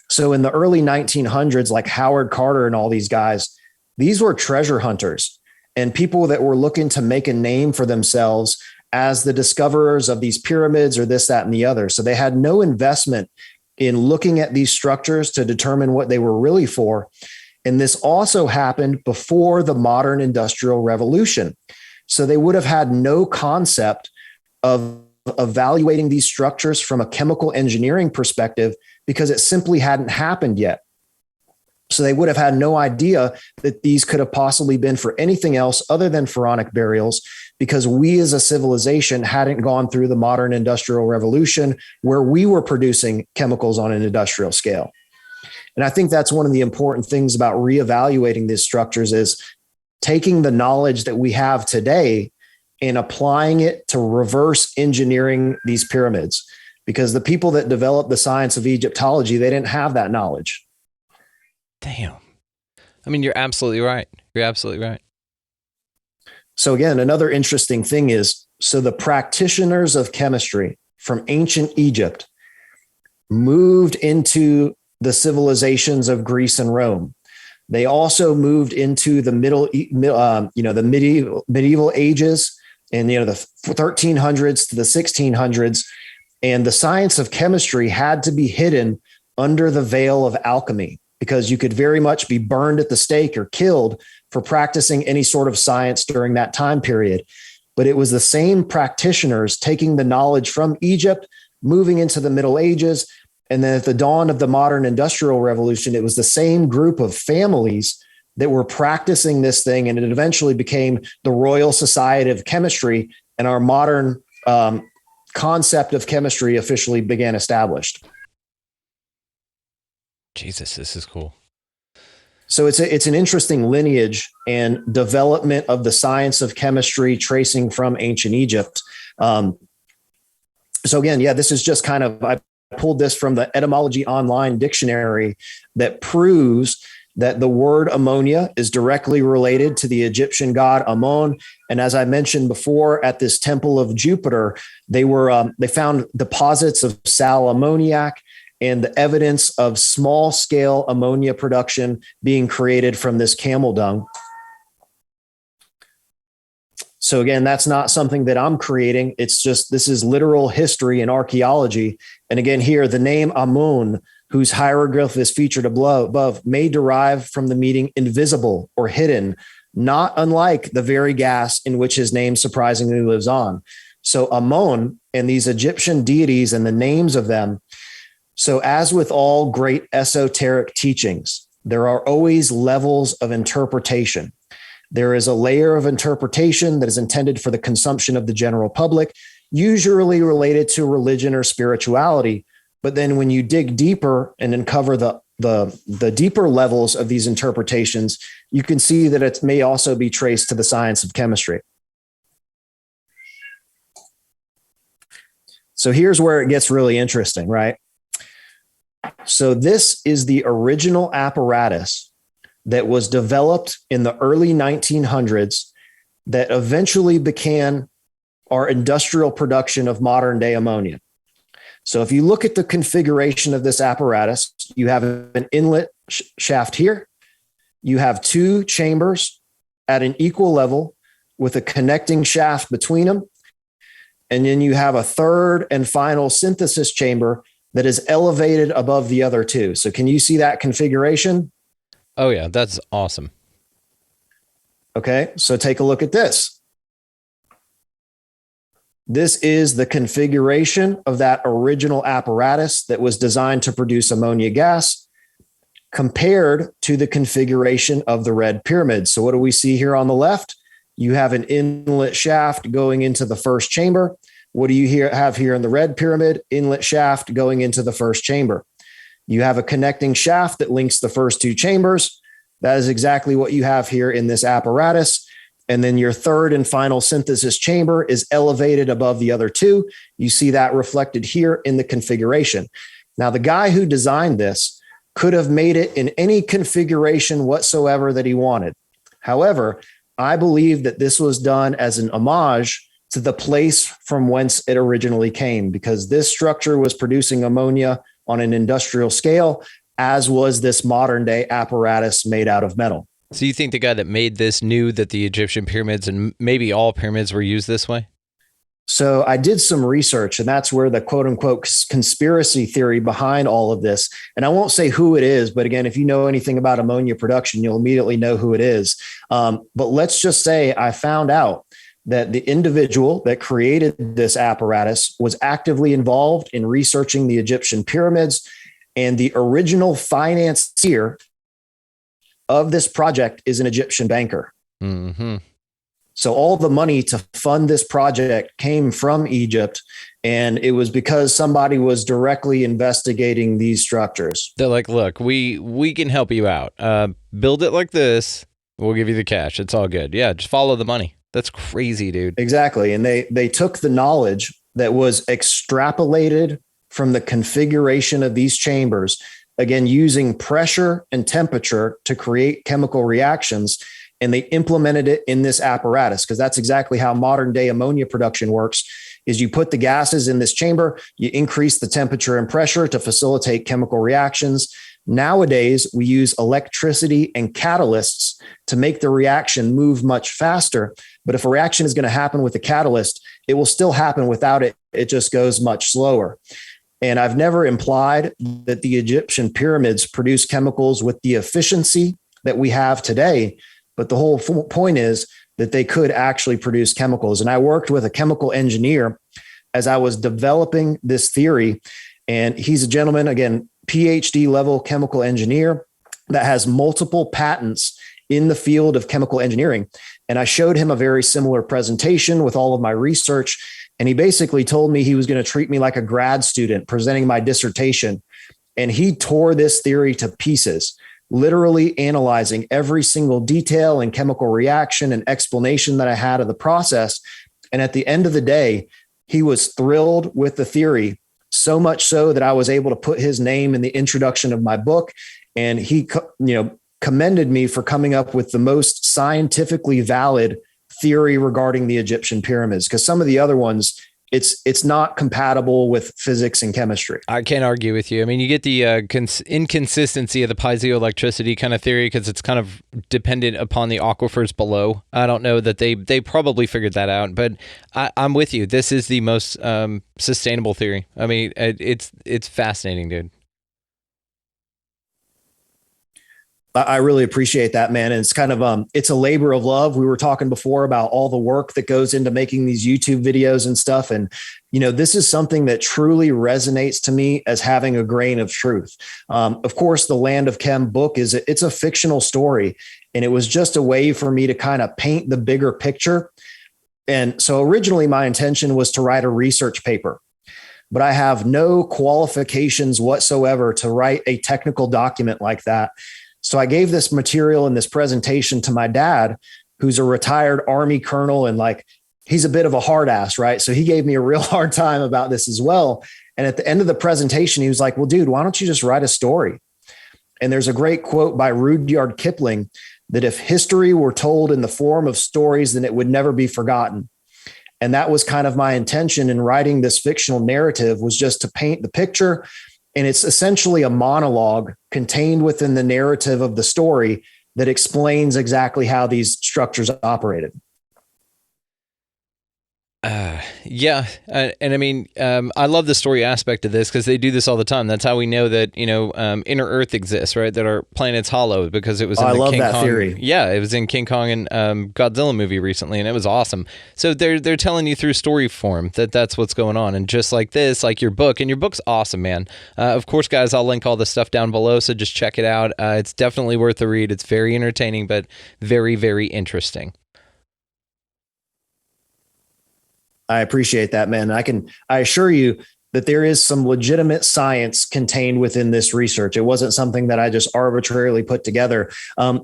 So in the early 1900s, like Howard Carter and all these guys, these were treasure hunters and people that were looking to make a name for themselves as the discoverers of these pyramids or this, that, and the other. So they had no investment in looking at these structures to determine what they were really for. And this also happened before the modern industrial revolution. So they would have had no concept of evaluating these structures from a chemical engineering perspective because it simply hadn't happened yet. So they would have had no idea that these could have possibly been for anything else other than pharaonic burials, because we as a civilization hadn't gone through the modern industrial revolution where we were producing chemicals on an industrial scale. And I think that's one of the important things about reevaluating these structures is taking the knowledge that we have today and applying it to reverse engineering these pyramids, because the people that developed the science of Egyptology, they didn't have that knowledge. Damn. I mean, you're absolutely right. You're absolutely right. So again, another interesting thing is, so the practitioners of chemistry from ancient Egypt moved into the civilizations of Greece and Rome. They also moved into the medieval ages and, the 1300s to the 1600s. And the science of chemistry had to be hidden under the veil of alchemy, because you could very much be burned at the stake or killed for practicing any sort of science during that time period. But it was the same practitioners taking the knowledge from Egypt, moving into the Middle Ages. And then at the dawn of the modern industrial revolution, it was the same group of families that were practicing this thing. And it eventually became the Royal Society of Chemistry, and our modern concept of chemistry officially began established. Jesus, this is cool. So it's an interesting lineage and development of the science of chemistry tracing from ancient Egypt. So again, this is just kind of, I pulled this from the Etymology Online dictionary that proves that the word ammonia is directly related to the Egyptian god Ammon. And as I mentioned before, at this temple of Jupiter, they found deposits of sal ammoniac and the evidence of small scale ammonia production being created from this camel dung. So again, that's not something that I'm creating. It's just, this is literal history and archaeology. And again, here, the name Amun, whose hieroglyph is featured above, may derive from the meaning invisible or hidden, not unlike the very gas in which his name surprisingly lives on. So Amun and these Egyptian deities and the names of them. So as with all great esoteric teachings, there are always levels of interpretation. There is a layer of interpretation that is intended for the consumption of the general public, usually related to religion or spirituality. But then when you dig deeper and uncover the deeper levels of these interpretations, you can see that it may also be traced to the science of chemistry. So here's where it gets really interesting, right? So this is the original apparatus that was developed in the early 1900s that eventually began our industrial production of modern day ammonia. So if you look at the configuration of this apparatus, you have an inlet shaft here. You have two chambers at an equal level with a connecting shaft between them. And then you have a third and final synthesis chamber that is elevated above the other two. So can you see that configuration? Oh yeah, that's awesome. Okay, so take a look at this. This is the configuration of that original apparatus that was designed to produce ammonia gas compared to the configuration of the Red Pyramid. So what do we see here on the left? You have an inlet shaft going into the first chamber. What do you have here in the Red Pyramid? Inlet shaft going into the first chamber. You have a connecting shaft that links the first two chambers. That is exactly what you have here in this apparatus. And then your third and final synthesis chamber is elevated above the other two. You see that reflected here in the configuration. Now, the guy who designed this could have made it in any configuration whatsoever that he wanted. However, I believe that this was done as an homage to the place from whence it originally came, because this structure was producing ammonia on an industrial scale, as was this modern day apparatus made out of metal. So you think the guy that made this knew that the Egyptian pyramids and maybe all pyramids were used this way? So I did some research, and that's where the quote unquote conspiracy theory behind all of this. And I won't say who it is, but again, if you know anything about ammonia production, you'll immediately know who it is. But let's just say I found out that the individual that created this apparatus was actively involved in researching the Egyptian pyramids, and the original financier of this project is an Egyptian banker. Mm-hmm. So all the money to fund this project came from Egypt, and it was because somebody was directly investigating these structures. They're like, look, we can help you out. Build it like this. We'll give you the cash. It's all good. Yeah, just follow the money. That's crazy, dude. Exactly. And they took the knowledge that was extrapolated from the configuration of these chambers, again, using pressure and temperature to create chemical reactions, and they implemented it in this apparatus, because that's exactly how modern day ammonia production works. Is you put the gases in this chamber, you increase the temperature and pressure to facilitate chemical reactions. Nowadays, we use electricity and catalysts to make the reaction move much faster. But if a reaction is going to happen with a catalyst, it will still happen without it. It just goes much slower. And I've never implied that the Egyptian pyramids produce chemicals with the efficiency that we have today. But the whole point is that they could actually produce chemicals. And I worked with a chemical engineer as I was developing this theory. And he's a gentleman, again, PhD level chemical engineer that has multiple patents in the field of chemical engineering. And I showed him a very similar presentation with all of my research. And he basically told me he was going to treat me like a grad student presenting my dissertation. And he tore this theory to pieces, literally analyzing every single detail and chemical reaction and explanation that I had of the process. And at the end of the day, he was thrilled with the theory, so much so that I was able to put his name in the introduction of my book. And he, commended me for coming up with the most scientifically valid theory regarding the Egyptian pyramids, because some of the other ones, it's not compatible with physics and chemistry. I can't argue with you. I mean, you get the inconsistency of the piezoelectricity kind of theory because it's kind of dependent upon the aquifers below. I don't know that they probably figured that out, but I'm with you. This is the most sustainable theory. I mean, it's fascinating, dude. I really appreciate that, man. And it's kind of, it's a labor of love. We were talking before about all the work that goes into making these YouTube videos and stuff. And, this is something that truly resonates to me as having a grain of truth. Of course, the Land of Chem book it's a fictional story, and it was just a way for me to kind of paint the bigger picture. And so originally my intention was to write a research paper, but I have no qualifications whatsoever to write a technical document like that. So I gave this material and this presentation to my dad, who's a retired Army colonel, and he's a bit of a hard ass, right? So he gave me a real hard time about this as well. And at the end of the presentation, he was like, well, dude, why don't you just write a story? And there's a great quote by Rudyard Kipling that if history were told in the form of stories, then it would never be forgotten. And that was kind of my intention in writing this fictional narrative, was just to paint the picture. And it's essentially a monologue contained within the narrative of the story that explains exactly how these structures operated. Yeah. And I mean, I love the story aspect of this because they do this all the time. That's how we know that, inner Earth exists, right? That our planet's hollow, because it was in the King Kong theory. Yeah, it was in King Kong and Godzilla movie recently, and it was awesome. So they're telling you through story form that's what's going on. And just like this, like your book, and your book's awesome, man. Of course, guys, I'll link all the stuff down below, so just check it out. It's definitely worth the read. It's very entertaining, but very, very interesting. I appreciate that, man. I assure you that there is some legitimate science contained within this research. It wasn't something that I just arbitrarily put together.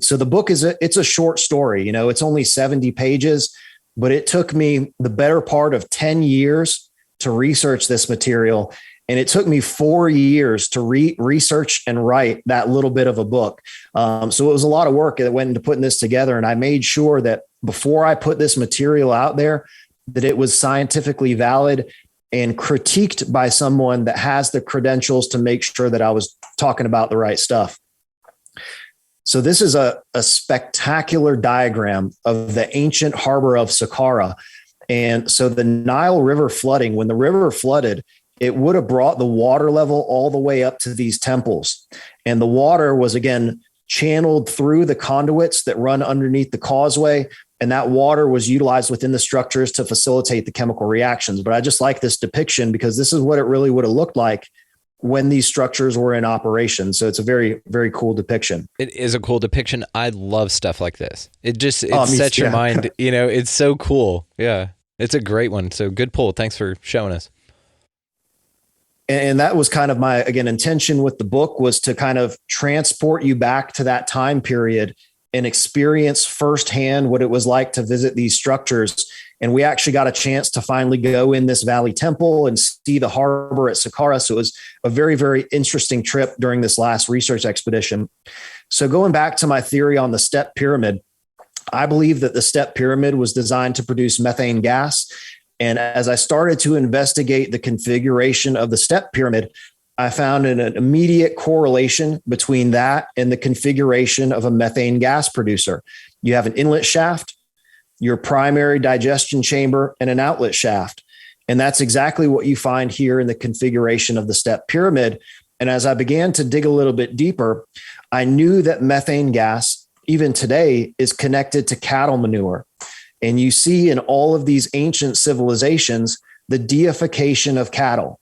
So the book it's a short story. It's only 70 pages, but it took me the better part of 10 years to research this material. And it took me 4 years to research and write that little bit of a book. So it was a lot of work that went into putting this together. And I made sure that before I put this material out there, that it was scientifically valid and critiqued by someone that has the credentials to make sure that I was talking about the right stuff. So this is a spectacular diagram of the ancient harbor of Saqqara. And so the Nile River flooding, when the river flooded, it would have brought the water level all the way up to these temples. And the water was, again, channeled through the conduits that run underneath the causeway. And that water was utilized within the structures to facilitate the chemical reactions. But I just like this depiction because this is what it really would have looked like when these structures were in operation. So it's a very, very cool depiction. It is a cool depiction. I love stuff like this. It sets your mind, it's so cool. Yeah, it's a great one. So good pull. Thanks for showing us. And that was kind of my, again, intention with the book, was to kind of transport you back to that time period and experience firsthand what it was like to visit these structures. And we actually got a chance to finally go in this Valley Temple and see the harbor at Saqqara. So it was a very, very interesting trip during this last research expedition. So going back to my theory on the step pyramid, I believe that the step pyramid was designed to produce methane gas. And as I started to investigate the configuration of the step pyramid, I found an immediate correlation between that and the configuration of a methane gas producer. You have an inlet shaft, your primary digestion chamber, and an outlet shaft. And that's exactly what you find here in the configuration of the step pyramid. And as I began to dig a little bit deeper, I knew that methane gas, even today, is connected to cattle manure. And you see in all of these ancient civilizations, the deification of cattle.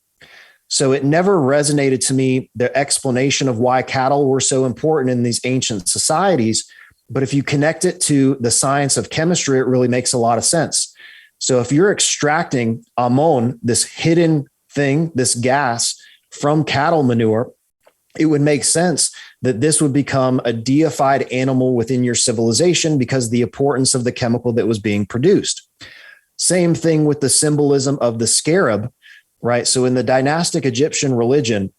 So it never resonated to me, the explanation of why cattle were so important in these ancient societies. But if you connect it to the science of chemistry, it really makes a lot of sense. So if you're extracting ammon, this hidden thing, this gas from cattle manure, it would make sense that this would become a deified animal within your civilization because of the importance of the chemical that was being produced. Same thing with the symbolism of the scarab, right? So in the dynastic Egyptian religion,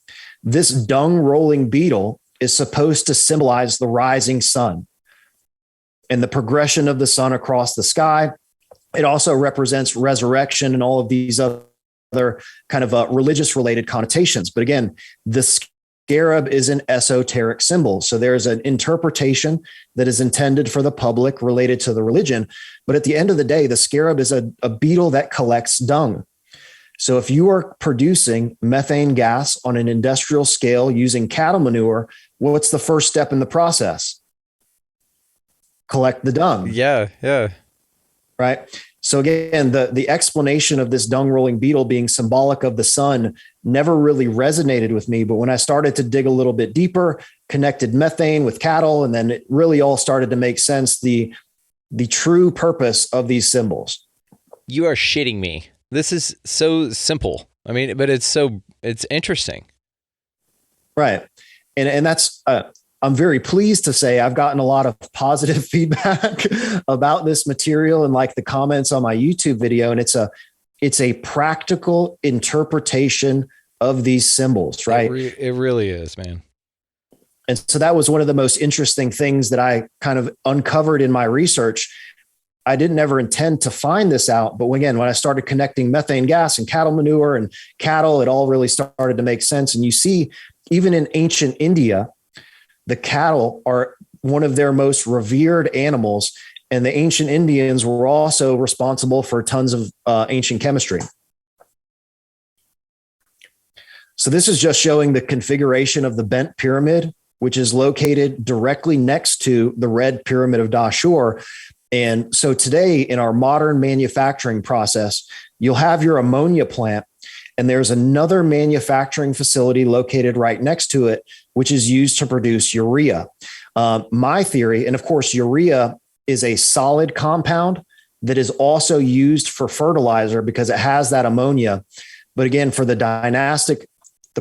this dung rolling beetle is supposed to symbolize the rising sun and the progression of the sun across the sky. It also represents resurrection and all of these other kind of religious related connotations. But again, the scarab is an esoteric symbol. So there's an interpretation that is intended for the public related to the religion. But at the end of the day, the scarab is a beetle that collects dung. So if you are producing methane gas on an industrial scale using cattle manure, what's the first step in the process? Collect the dung. Yeah. Right. So again, the explanation of this dung rolling beetle being symbolic of the sun never really resonated with me. But when I started to dig a little bit deeper, connected methane with cattle, and then it really all started to make sense, the true purpose of these symbols. You are shitting me. This is so simple. I mean, but it's interesting. Right. And that's, I'm very pleased to say I've gotten a lot of positive feedback about this material and like the comments on my YouTube video. And it's a practical interpretation of these symbols, right? It really is, man. And so that was one of the most interesting things that I kind of uncovered in my research. I didn't ever intend to find this out. But again, when I started connecting methane gas and cattle manure and cattle, it all really started to make sense. And you see, even in ancient India, the cattle are one of their most revered animals. And the ancient Indians were also responsible for tons of ancient chemistry. So this is just showing the configuration of the bent pyramid, which is located directly next to the Red Pyramid of Dahshur. And so today in our modern manufacturing process, you'll have your ammonia plant, and there's another manufacturing facility located right next to it, which is used to produce urea. My theory, and of course, urea is a solid compound that is also used for fertilizer because it has that ammonia. But again, for the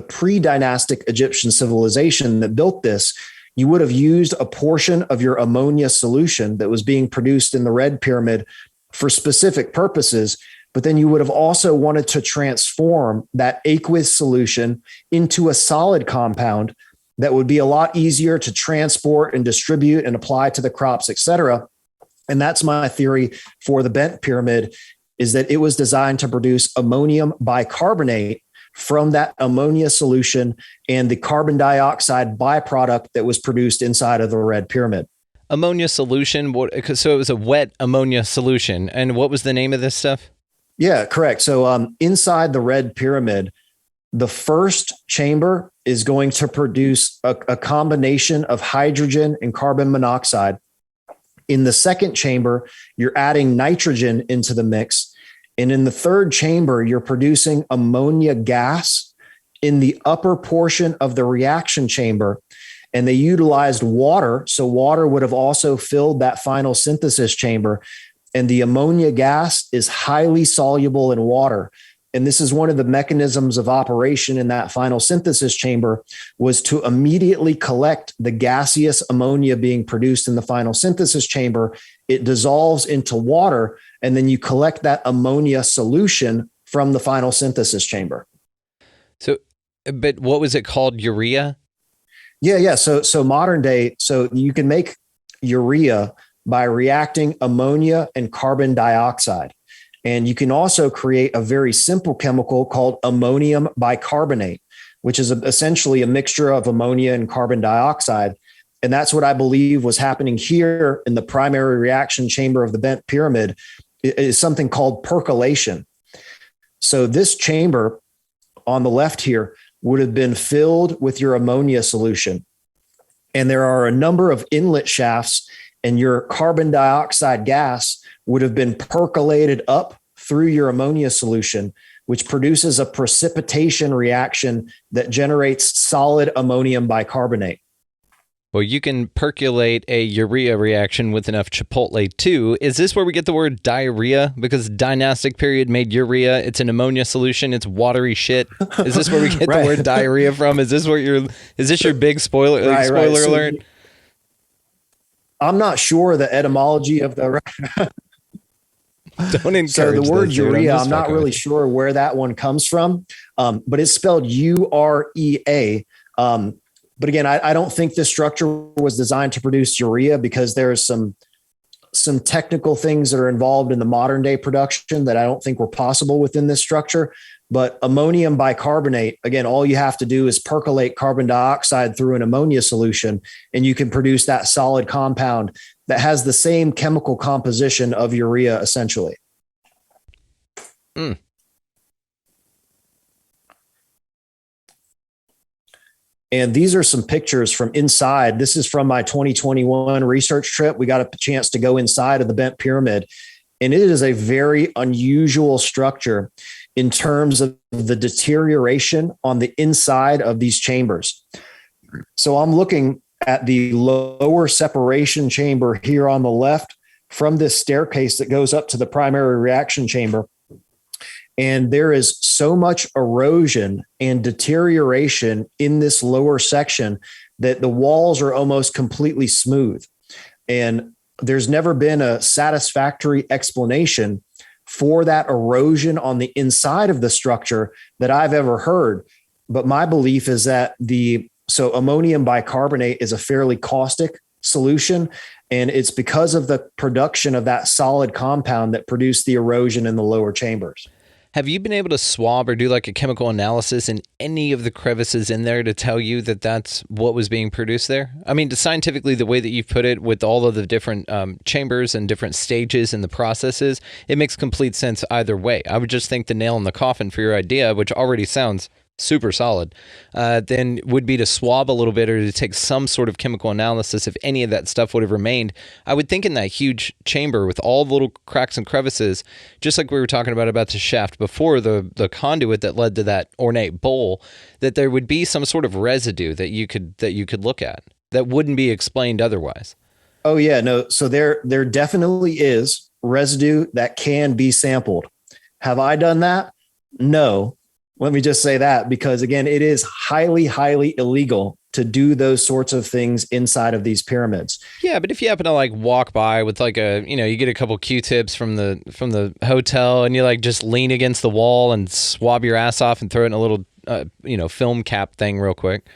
pre-dynastic Egyptian civilization that built this, you would have used a portion of your ammonia solution that was being produced in the Red Pyramid for specific purposes. But then you would have also wanted to transform that aqueous solution into a solid compound that would be a lot easier to transport and distribute and apply to the crops, et cetera. And that's my theory for the bent pyramid, is that it was designed to produce ammonium bicarbonate from that ammonia solution and the carbon dioxide byproduct that was produced inside of the Red Pyramid. Ammonia solution? So it was a wet ammonia solution. And what was the name of this stuff? Yeah, correct. So inside the Red Pyramid, the first chamber is going to produce a combination of hydrogen and carbon monoxide. In the second chamber, you're adding nitrogen into the mix. And in the third chamber, you're producing ammonia gas in the upper portion of the reaction chamber. And they utilized water. So water would have also filled that final synthesis chamber. And the ammonia gas is highly soluble in water. And this is one of the mechanisms of operation in that final synthesis chamber, was to immediately collect the gaseous ammonia being produced in the final synthesis chamber. It dissolves into water, and then you collect that ammonia solution from the final synthesis chamber. So, but what was it called? Urea? Yeah. So modern day, so you can make urea by reacting ammonia and carbon dioxide. And you can also create a very simple chemical called ammonium bicarbonate, which is essentially a mixture of ammonia and carbon dioxide. And that's what I believe was happening here in the primary reaction chamber of the bent pyramid, is something called percolation. So this chamber on the left here would have been filled with your ammonia solution. And there are a number of inlet shafts, and your carbon dioxide gas would have been percolated up through your ammonia solution, which produces a precipitation reaction that generates solid ammonium bicarbonate. Well, you can percolate a urea reaction with enough chipotle too. Is this where we get the word diarrhea? Because dynastic period made urea. It's an ammonia solution. It's watery shit. Is this where we get the word diarrhea from? Is this your big spoiler alert? I'm not sure the etymology of the. Don't encourage. So the word this, urea, I'm not really sure where that one comes from, but it's spelled UREA. But again, I don't think this structure was designed to produce urea, because there's some technical things that are involved in the modern day production that I don't think were possible within this structure. But ammonium bicarbonate, again, all you have to do is percolate carbon dioxide through an ammonia solution, and you can produce that solid compound that has the same chemical composition of urea, essentially. Mm. And these are some pictures from inside. This is from my 2021 research trip. We got a chance to go inside of the bent pyramid, and it is a very unusual structure in terms of the deterioration on the inside of these chambers. So I'm looking at the lower separation chamber here on the left from this staircase that goes up to the primary reaction chamber. And there is so much erosion and deterioration in this lower section that the walls are almost completely smooth. And there's never been a satisfactory explanation for that erosion on the inside of the structure that I've ever heard. But my belief is that so ammonium bicarbonate is a fairly caustic solution, and it's because of the production of that solid compound that produced the erosion in the lower chambers. Have you been able to swab or do like a chemical analysis in any of the crevices in there to tell you that that's what was being produced there? I mean, scientifically, the way that you've put it with all of the different chambers and different stages in the processes, it makes complete sense either way. I would just think the nail in the coffin for your idea, which already sounds super solid, then would be to swab a little bit or to take some sort of chemical analysis if any of that stuff would have remained. I would think in that huge chamber with all the little cracks and crevices, just like we were talking about the shaft before, the conduit that led to that ornate bowl, that there would be some sort of residue that you could look at that wouldn't be explained otherwise. Oh yeah, no. So there definitely is residue that can be sampled. Have I done that? No. Let me just say that, because again, it is highly, highly illegal to do those sorts of things inside of these pyramids. Yeah, but if you happen to like walk by with like you get a couple Q-tips from the hotel and you like just lean against the wall and swab your ass off and throw it in a little film cap thing real quick.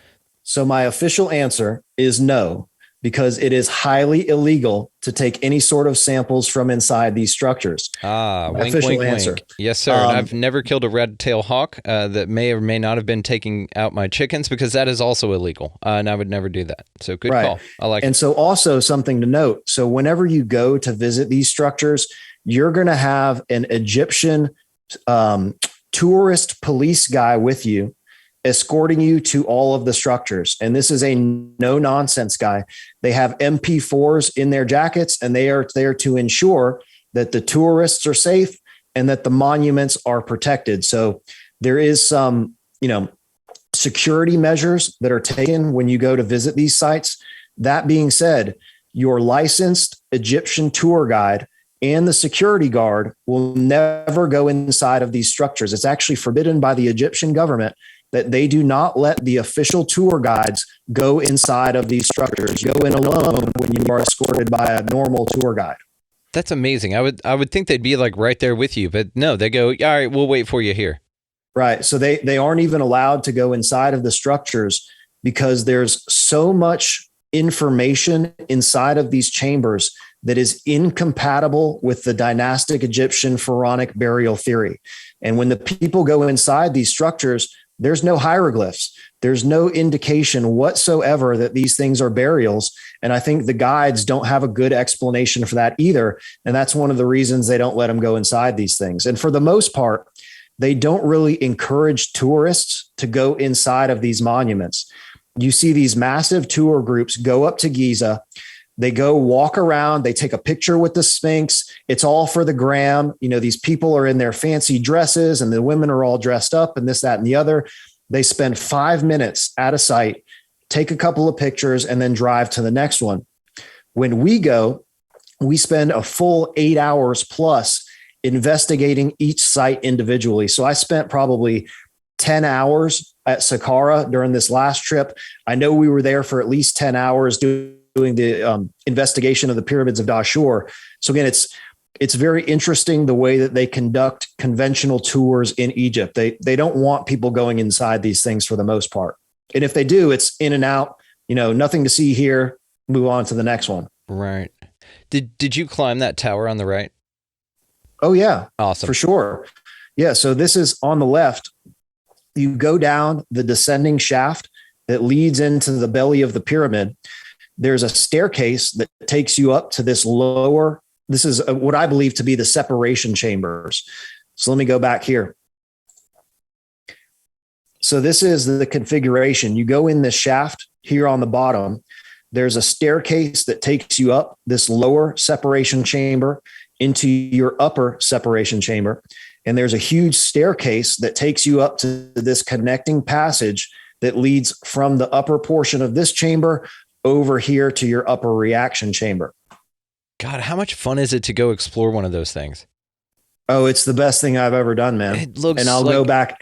So my official answer is no, because it is highly illegal to take any sort of samples from inside these structures. Wink, wink, answer. wink. Yes, sir. And I've never killed a red-tailed hawk that may or may not have been taking out my chickens, because that is also illegal, and I would never do that. So good call. I like it. And so also something to note. So whenever you go to visit these structures, you're going to have an Egyptian tourist police guy with you, escorting you to all of the structures. And this is a no nonsense guy. They have MP4s in their jackets, and they are there to ensure that the tourists are safe and that the monuments are protected. So there is some, security measures that are taken when you go to visit these sites. That being said, your licensed Egyptian tour guide and the security guard will never go inside of these structures. It's actually forbidden by the Egyptian government that they do not let the official tour guides go inside of these structures. Go in alone when you are escorted by a normal tour guide. That's amazing. I would think they'd be like right there with you, but no, they go, all right, we'll wait for you here. Right. So they aren't even allowed to go inside of the structures because there's so much information inside of these chambers that is incompatible with the dynastic Egyptian pharaonic burial theory. And when the people go inside these structures, there's no hieroglyphs. There's no indication whatsoever that these things are burials. And I think the guides don't have a good explanation for that either. And that's one of the reasons they don't let them go inside these things. And for the most part, they don't really encourage tourists to go inside of these monuments. You see these massive tour groups go up to Giza. They go walk around. They take a picture with the Sphinx. It's all for the gram. These people are in their fancy dresses and the women are all dressed up and this, that, and the other. They spend 5 minutes at a site, take a couple of pictures, and then drive to the next one. When we go, we spend a full 8 hours plus investigating each site individually. So I spent probably 10 hours at Saqqara during this last trip. I know we were there for at least 10 hours doing the investigation of the pyramids of Dahshur. So again, it's very interesting the way that they conduct conventional tours in Egypt. They don't want people going inside these things for the most part. And if they do, it's in and out, nothing to see here, move on to the next one. Right. Did you climb that tower on the right? Oh yeah. Awesome. For sure. Yeah. So this is on the left. You go down the descending shaft that leads into the belly of the pyramid. There's a staircase that takes you up to this lower. This is what I believe to be the separation chambers. So let me go back here. So this is the configuration. You go in this shaft here on the bottom. There's a staircase that takes you up this lower separation chamber into your upper separation chamber. And there's a huge staircase that takes you up to this connecting passage that leads from the upper portion of this chamber over here to your upper reaction chamber. God, how much fun is it to go explore one of those things? Oh, it's the best thing I've ever done, man. It looks and I'll go back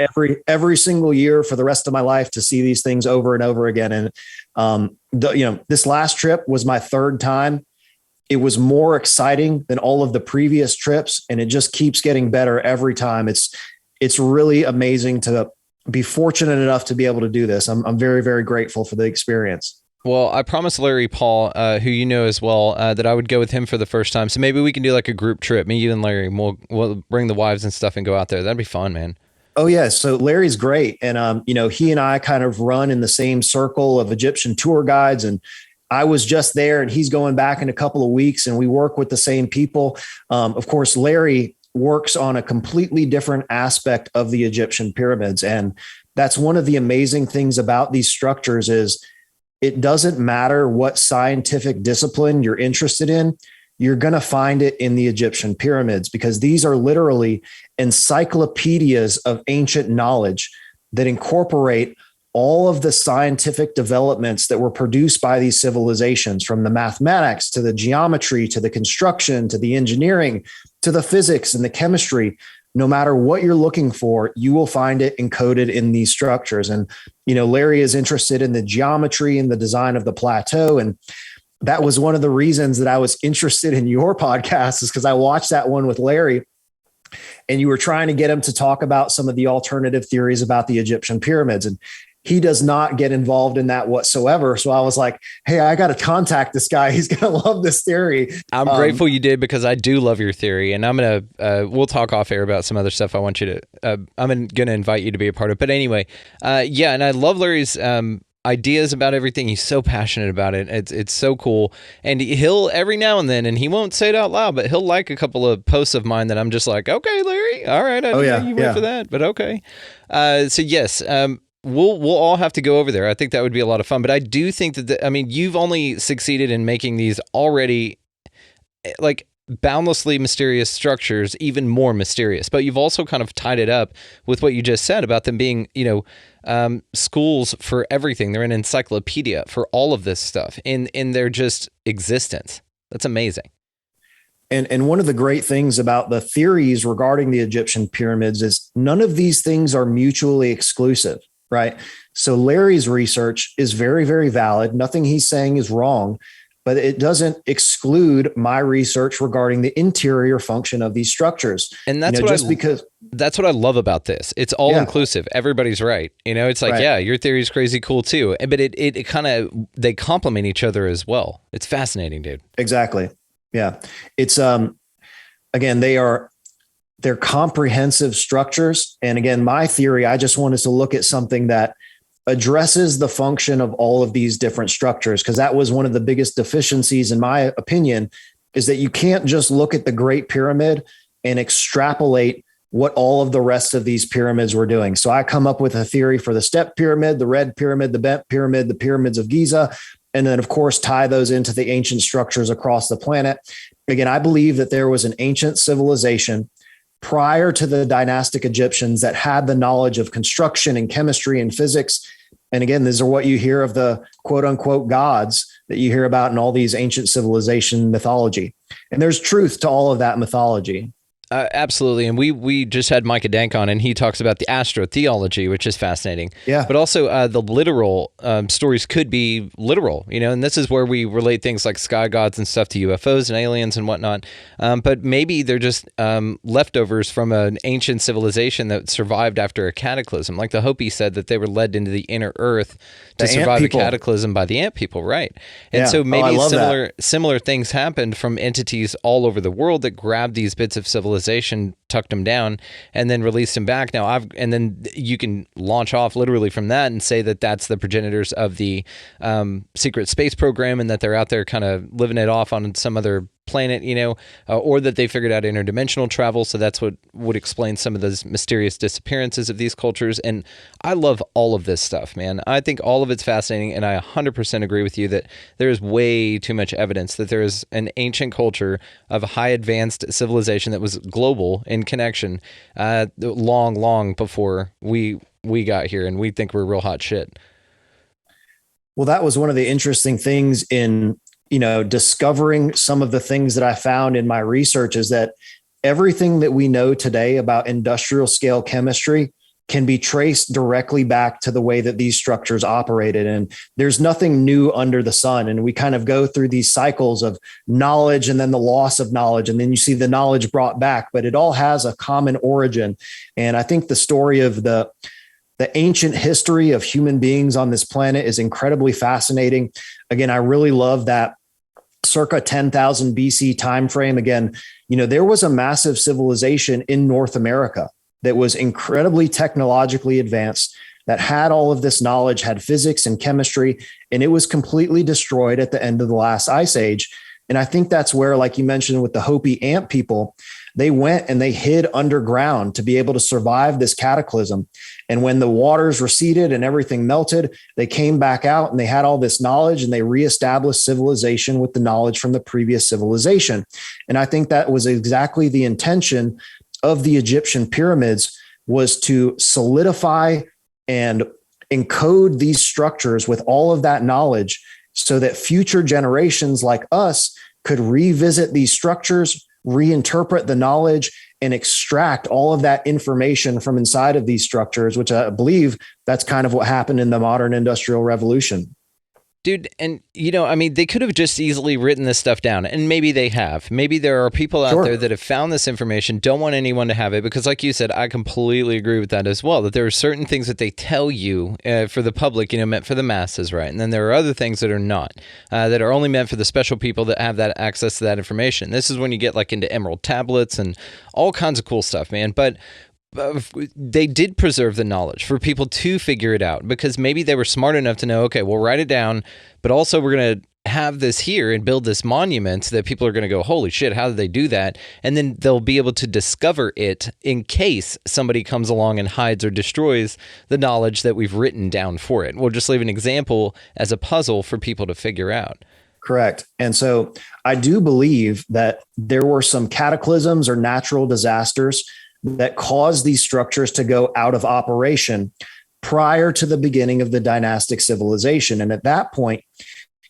every single year for the rest of my life to see these things over and over again. And, this last trip was my third time. It was more exciting than all of the previous trips, and it just keeps getting better every time. It's really amazing to be fortunate enough to be able to do this. I'm very, very grateful for the experience. Well, I promised Larry Paul, who you know as well, that I would go with him for the first time. So maybe we can do like a group trip. Me, you, and Larry. We'll bring the wives and stuff and go out there. That'd be fun, man. Oh yeah. So Larry's great. And, he and I kind of run in the same circle of Egyptian tour guides, and I was just there and he's going back in a couple of weeks, and we work with the same people. Of course, Larry works on a completely different aspect of the Egyptian pyramids. And that's one of the amazing things about these structures is it doesn't matter what scientific discipline you're interested in. You're going to find it in the Egyptian pyramids, because these are literally encyclopedias of ancient knowledge that incorporate all of the scientific developments that were produced by these civilizations, from the mathematics to the geometry, to the construction, to the engineering, to the physics and the chemistry. No matter what you're looking for, you will find it encoded in these structures. And, Larry is interested in the geometry and the design of the plateau. And that was one of the reasons that I was interested in your podcast, is because I watched that one with Larry, and you were trying to get him to talk about some of the alternative theories about the Egyptian pyramids. And he does not get involved in that whatsoever. So I was like, hey, I got to contact this guy. He's going to love this theory. I'm grateful you did, because I do love your theory, and I'm going to, we'll talk off air about some other stuff I want you to, I'm going to invite you to be a part of. But anyway, yeah. And I love Larry's, ideas about everything. He's so passionate about it. It's so cool. And he'll every now and then, and he won't say it out loud, but he'll like a couple of posts of mine that I'm just like, okay, Larry, all right. I didn't know you went for that, but okay. So yes, we'll all have to go over there. I think that would be a lot of fun, but I do think that, you've only succeeded in making these already like boundlessly mysterious structures even more mysterious, but you've also kind of tied it up with what you just said about them being, schools for everything. They're an encyclopedia for all of this stuff in their just existence. That's amazing. And one of the great things about the theories regarding the Egyptian pyramids is none of these things are mutually exclusive, right? So Larry's research is very, very valid. Nothing he's saying is wrong, but it doesn't exclude my research regarding the interior function of these structures. And that's that's what I love about this. It's all inclusive. Everybody's right. It's like, yeah, your theory is crazy cool too. But it kind of, they complement each other as well. It's fascinating, dude. Exactly. Yeah. It's, again, they're comprehensive structures. And again, my theory, I just wanted to look at something that addresses the function of all of these different structures, because that was one of the biggest deficiencies, in my opinion, is that you can't just look at the Great Pyramid and extrapolate what all of the rest of these pyramids were doing. So I come up with a theory for the Step Pyramid, the Red Pyramid, the Bent Pyramid, the Pyramids of Giza, and then, of course, tie those into the ancient structures across the planet. Again, I believe that there was an ancient civilization prior to the dynastic Egyptians that had the knowledge of construction and chemistry and physics. And again, these are what you hear of the quote unquote gods that you hear about in all these ancient civilization mythology. And there's truth to all of that mythology. Absolutely. And we just had Micah Dank on, and he talks about the astrotheology, which is fascinating. Yeah. But also the literal stories could be literal, and this is where we relate things like sky gods and stuff to UFOs and aliens and whatnot. But maybe they're just leftovers from an ancient civilization that survived after a cataclysm. Like the Hopi said that they were led into the inner earth to survive a cataclysm by the ant people, right? And so maybe similar things happened from entities all over the world that grabbed these bits of civilization, tucked them down, and then released them back. And then you can launch off literally from that and say that that's the progenitors of the secret space program, and that they're out there kind of living it off on some other planet, or that they figured out interdimensional travel. So that's what would explain some of those mysterious disappearances of these cultures. And I love all of this stuff, man. I think all of it's fascinating. And I 100% agree with you that there is way too much evidence that there is an ancient culture of a high advanced civilization that was global in connection long before we got here. And we think we're real hot shit. Well, that was one of the interesting things in discovering some of the things that I found in my research, is that everything that we know today about industrial scale chemistry can be traced directly back to the way that these structures operated. And there's nothing new under the sun. And we kind of go through these cycles of knowledge and then the loss of knowledge. And then you see the knowledge brought back, but it all has a common origin. And I think the story of the ancient history of human beings on this planet is incredibly fascinating. Again, I really love that circa 10,000 BC timeframe. Again, there was a massive civilization in North America that was incredibly technologically advanced, that had all of this knowledge, had physics and chemistry, and it was completely destroyed at the end of the last ice age. And I think that's where, like you mentioned with the Hopi ant people, they went and they hid underground to be able to survive this cataclysm. And when the waters receded and everything melted, they came back out and they had all this knowledge, and they reestablished civilization with the knowledge from the previous civilization. And I think that was exactly the intention of the Egyptian pyramids, was to solidify and encode these structures with all of that knowledge so that future generations like us could revisit these structures, reinterpret the knowledge, and extract all of that information from inside of these structures, which I believe that's kind of what happened in the modern industrial revolution. Dude, and they could have just easily written this stuff down, and maybe they have. Maybe there are people out there that have found this information, don't want anyone to have it, because like you said, I completely agree with that as well, that there are certain things that they tell you for the public, meant for the masses, right? And then there are other things that are not, that are only meant for the special people that have that access to that information. This is when you get like into emerald tablets and all kinds of cool stuff, man. But they did preserve the knowledge for people to figure it out, because maybe they were smart enough to know, okay, we'll write it down, but also we're going to have this here and build this monument so that people are going to go, holy shit, how did they do that? And then they'll be able to discover it in case somebody comes along and hides or destroys the knowledge that we've written down for it. We'll just leave an example as a puzzle for people to figure out. Correct. And so I do believe that there were some cataclysms or natural disasters that caused these structures to go out of operation prior to the beginning of the dynastic civilization. And at that point,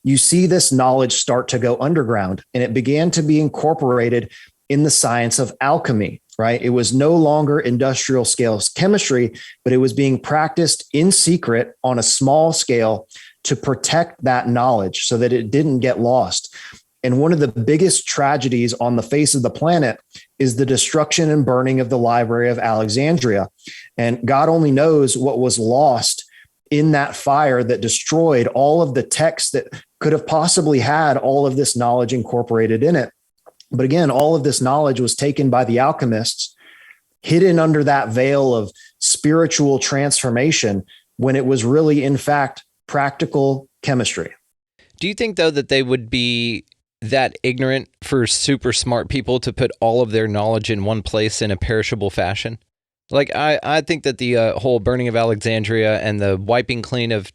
you see this knowledge start to go underground, and it began to be incorporated in the science of alchemy, right? It was no longer industrial scale chemistry, but it was being practiced in secret on a small scale to protect that knowledge so that it didn't get lost. And one of the biggest tragedies on the face of the planet is the destruction and burning of the Library of Alexandria. And God only knows what was lost in that fire that destroyed all of the texts that could have possibly had all of this knowledge incorporated in it. But again, all of this knowledge was taken by the alchemists, hidden under that veil of spiritual transformation, when it was really, in fact, practical chemistry. Do you think, though, that they would be that ignorant for super smart people to put all of their knowledge in one place in a perishable fashion? Like, I think that the whole burning of Alexandria and the wiping clean of,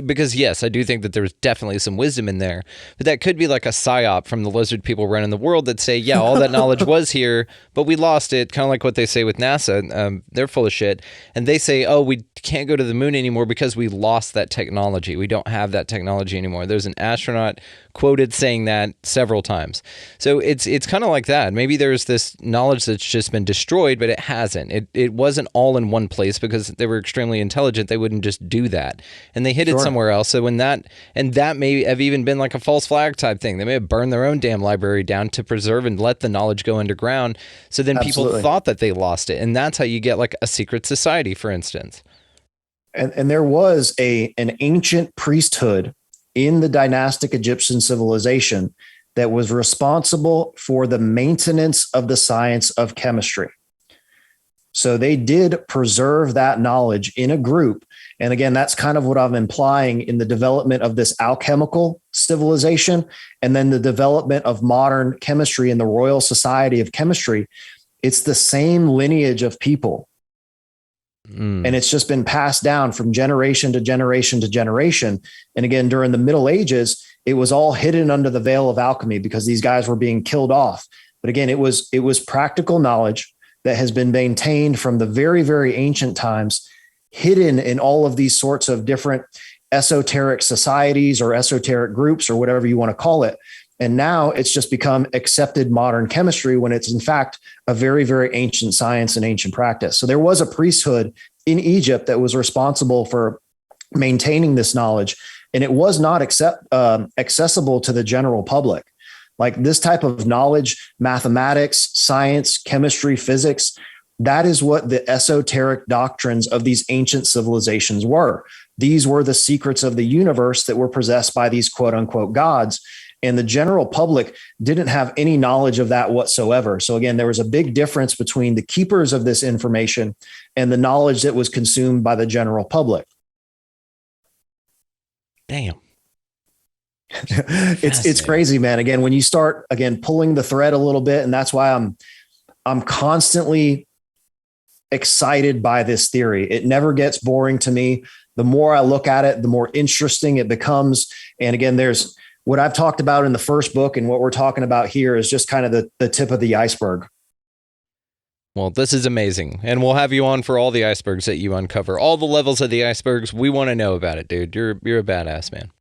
because yes, I do think that there's definitely some wisdom in there, but that could be like a psyop from the lizard people running the world that say, yeah, all that knowledge was here, but we lost it. Kind of like what they say with NASA. They're full of shit. And they say, oh, we can't go to the moon anymore because we lost that technology. We don't have that technology anymore. There's an astronaut quoted saying that several times. So it's kind of like that. Maybe there's this knowledge that's just been destroyed, but it hasn't. It wasn't all in one place because they were extremely intelligent. They wouldn't just do that. And they hid it somewhere else. So that may have even been like a false flag type thing. They may have burned their own damn library down to preserve and let the knowledge go underground. So then people thought that they lost it. And that's how you get like a secret society, for instance. And there was an ancient priesthood in the dynastic Egyptian civilization that was responsible for the maintenance of the science of chemistry. So they did preserve that knowledge in a group. And again, that's kind of what I'm implying in the development of this alchemical civilization, and then the development of modern chemistry in the Royal Society of Chemistry. It's the same lineage of people. And it's just been passed down from generation to generation to generation. And again, during the Middle Ages, it was all hidden under the veil of alchemy because these guys were being killed off. But again, it was practical knowledge that has been maintained from the very, very ancient times, hidden in all of these sorts of different esoteric societies or esoteric groups or whatever you want to call it. And now it's just become accepted modern chemistry when it's in fact a very, very ancient science and ancient practice. So there was a priesthood in Egypt that was responsible for maintaining this knowledge, and it was not accessible to the general public. Like this type of knowledge, mathematics, science, chemistry, physics, that is what the esoteric doctrines of these ancient civilizations were. These were the secrets of the universe that were possessed by these quote unquote gods. And the general public didn't have any knowledge of that whatsoever. So again, there was a big difference between the keepers of this information and the knowledge that was consumed by the general public. Damn. It's crazy, man. Again, when you start pulling the thread a little bit, and that's why I'm constantly excited by this theory. It never gets boring to me. The more I look at it, the more interesting it becomes. And again, there's what I've talked about in the first book, and what we're talking about here is just kind of the tip of the iceberg. Well, this is amazing. And we'll have you on for all the icebergs that you uncover. All the levels of the icebergs. We want to know about it, dude. You're a badass, man.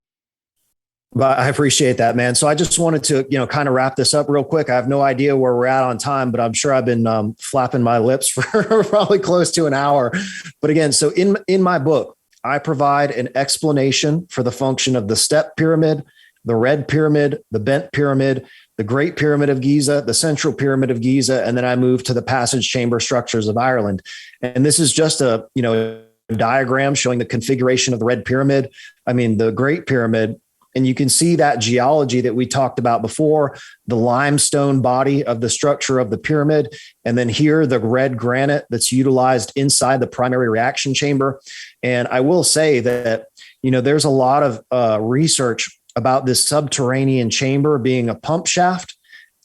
But I appreciate that, man. So I just wanted to, kind of wrap this up real quick. I have no idea where we're at on time, but I'm sure I've been flapping my lips for probably close to an hour. But again, so in my book, I provide an explanation for the function of the step pyramid, the Red Pyramid, the Bent Pyramid, the Great Pyramid of Giza, the Central Pyramid of Giza, and then I move to the passage chamber structures of Ireland. And this is just a diagram showing the configuration of the Red Pyramid. I mean, the Great Pyramid, and you can see that geology that we talked about before, the limestone body of the structure of the pyramid. And then here, the red granite that's utilized inside the primary reaction chamber. And I will say that, there's a lot of research about this subterranean chamber being a pump shaft.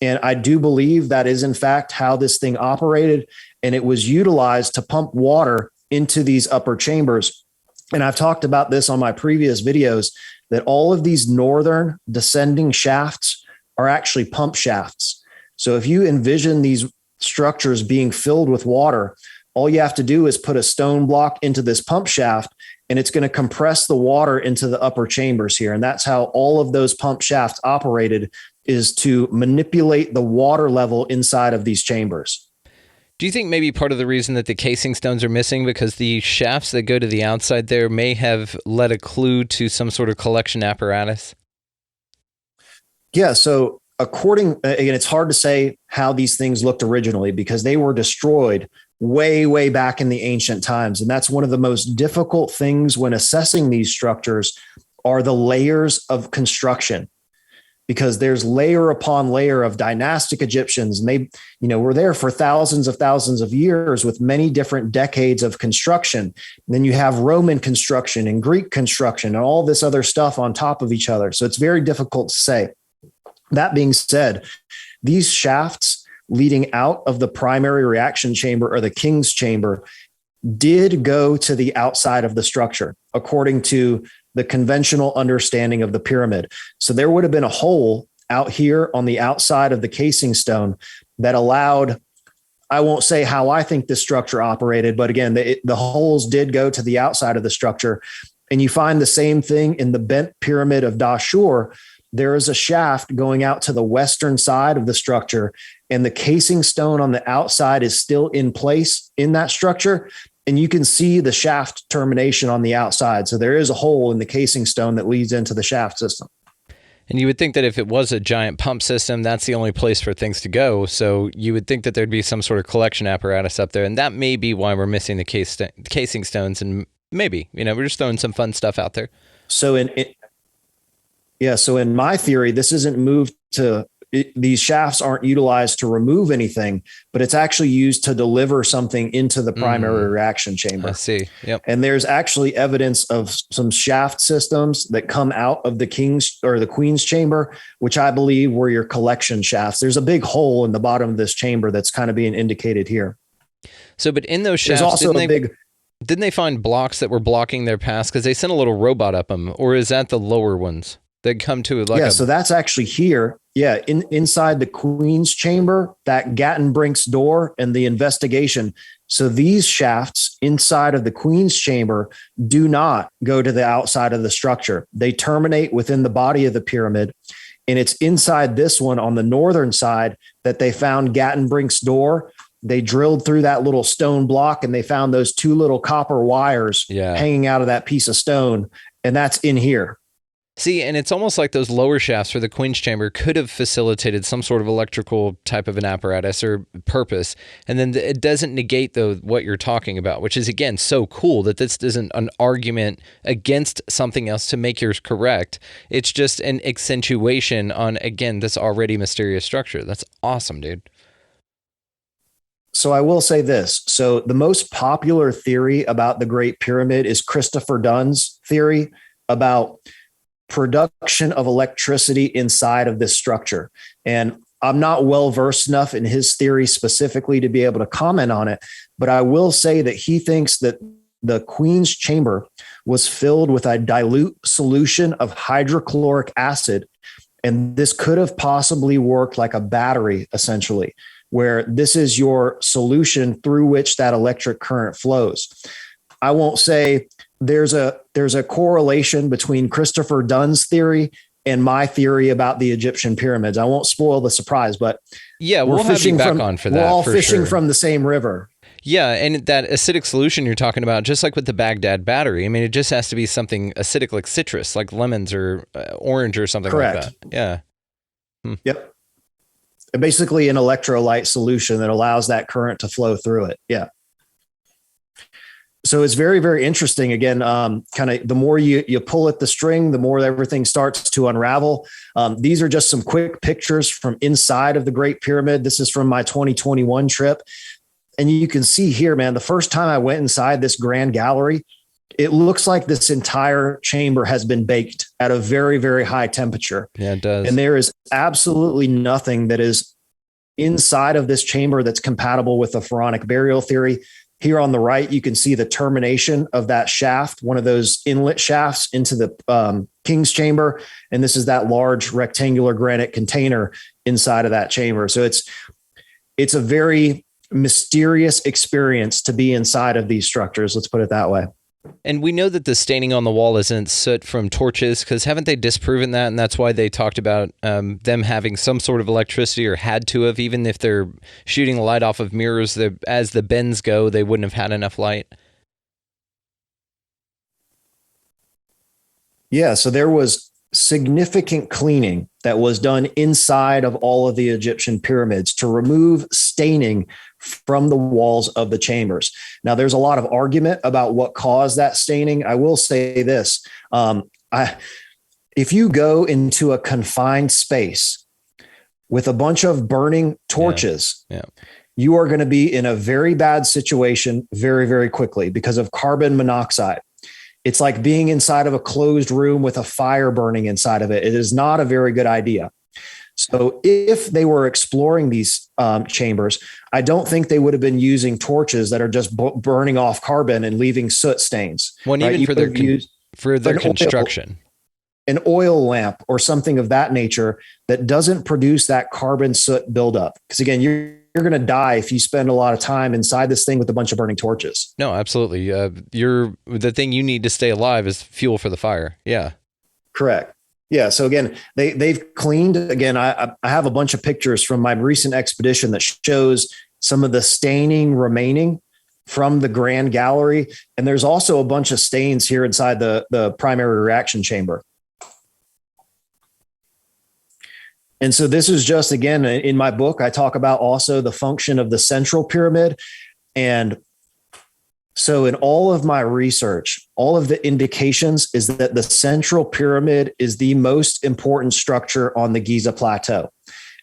And I do believe that is in fact how this thing operated. And it was utilized to pump water into these upper chambers. And I've talked about this on my previous videos, that all of these northern descending shafts are actually pump shafts. So if you envision these structures being filled with water, all you have to do is put a stone block into this pump shaft, and it's going to compress the water into the upper chambers here. And that's how all of those pump shafts operated, is to manipulate the water level inside of these chambers. Do you think maybe part of the reason that the casing stones are missing because the shafts that go to the outside there may have led a clue to some sort of collection apparatus? Yeah. So again, it's hard to say how these things looked originally because they were destroyed way, way back in the ancient times. And that's one of the most difficult things when assessing these structures are the layers of construction, because there's layer upon layer of dynastic Egyptians. And they, were there for thousands of years with many different decades of construction. And then you have Roman construction and Greek construction and all this other stuff on top of each other. So it's very difficult to say. That being said, these shafts leading out of the primary reaction chamber or the king's chamber, did go to the outside of the structure, according to the conventional understanding of the pyramid. So there would have been a hole out here on the outside of the casing stone that allowed, I won't say how I think this structure operated, but again, the holes did go to the outside of the structure. And you find the same thing in the bent pyramid of Dahshur. There is a shaft going out to the western side of the structure, and the casing stone on the outside is still in place in that structure. And you can see the shaft termination on the outside. So there is a hole in the casing stone that leads into the shaft system. And you would think that if it was a giant pump system, that's the only place for things to go. So you would think that there'd be some sort of collection apparatus up there. And that may be why we're missing the casing stones. And maybe, we're just throwing some fun stuff out there. So in my theory, this isn't moved to, these shafts aren't utilized to remove anything, but it's actually used to deliver something into the primary reaction chamber. I see. Yep. And there's actually evidence of some shaft systems that come out of the king's or the queen's chamber, which I believe were your collection shafts. There's a big hole in the bottom of this chamber that's kind of being indicated here. So, but in those shafts, there's also didn't they find blocks that were blocking their paths? Because they sent a little robot up them, or is that the lower ones that come to so that's actually here. Yeah. Inside the queen's chamber, that Gattenbrink's door and the investigation. So these shafts inside of the queen's chamber do not go to the outside of the structure. They terminate within the body of the pyramid. And it's inside this one on the northern side that they found Gattenbrink's door. They drilled through that little stone block and they found those two little copper wires hanging out of that piece of stone. And that's in here. See, and it's almost like those lower shafts for the Queen's Chamber could have facilitated some sort of electrical type of an apparatus or purpose. And then it doesn't negate, though, what you're talking about, which is, again, so cool that this isn't an argument against something else to make yours correct. It's just an accentuation on, again, this already mysterious structure. That's awesome, dude. So I will say this. So the most popular theory about the Great Pyramid is Christopher Dunn's theory about production of electricity inside of this structure. And I'm not well versed enough in his theory specifically to be able to comment on it, but I will say that he thinks that the Queen's chamber was filled with a dilute solution of hydrochloric acid. And this could have possibly worked like a battery, essentially, where this is your solution through which that electric current flows. I won't say there's a correlation between Christopher Dunn's theory and my theory about the Egyptian pyramids. I won't spoil the surprise, but we'll have you back on for that. We're all fishing from the same river. Yeah, and that acidic solution you're talking about, just like with the Baghdad battery, I mean, it just has to be something acidic like citrus, like lemons or orange or something like that. Yeah. Yep. Basically an electrolyte solution that allows that current to flow through it. Yeah. So it's very, very interesting. Again, kind of the more you pull at the string, the more everything starts to unravel. These are just some quick pictures from inside of the Great Pyramid. This is from my 2021 trip. And you can see here, man, the first time I went inside this grand gallery, it looks like this entire chamber has been baked at a very, very high temperature. Yeah, it does. And there is absolutely nothing that is inside of this chamber that's compatible with the pharaonic burial theory. Here on the right, you can see the termination of that shaft, one of those inlet shafts into the king's chamber. And this is that large rectangular granite container inside of that chamber. So it's a very mysterious experience to be inside of these structures. Let's put it that way. And we know that the staining on the wall isn't soot from torches, because haven't they disproven that? And that's why they talked about them having some sort of electricity, or had to have, even if they're shooting the light off of mirrors, as the bends go, they wouldn't have had enough light. Yeah, so there was significant cleaning that was done inside of all of the Egyptian pyramids to remove staining from the walls of the chambers. Now, there's a lot of argument about what caused that staining. I will say this. If you go into a confined space with a bunch of burning torches, you are going to be in a very bad situation very, very quickly because of carbon monoxide. It's like being inside of a closed room with a fire burning inside of it. It is not a very good idea. So if they were exploring these chambers, I don't think they would have been using torches that are just burning off carbon and leaving soot stains. Well, right? even for their construction. An oil lamp or something of that nature that doesn't produce that carbon soot buildup. Because again, you're going to die if you spend a lot of time inside this thing with a bunch of burning torches. No, absolutely. The thing you need to stay alive is fuel for the fire. Yeah. Correct. Yeah. So again, they've cleaned. Again, I have a bunch of pictures from my recent expedition that shows some of the staining remaining from the Grand Gallery. And there's also a bunch of stains here inside the primary reaction chamber. And so this is just, again, in my book, I talk about also the function of the central pyramid. And so in all of my research, all of the indications is that the central pyramid is the most important structure on the Giza Plateau.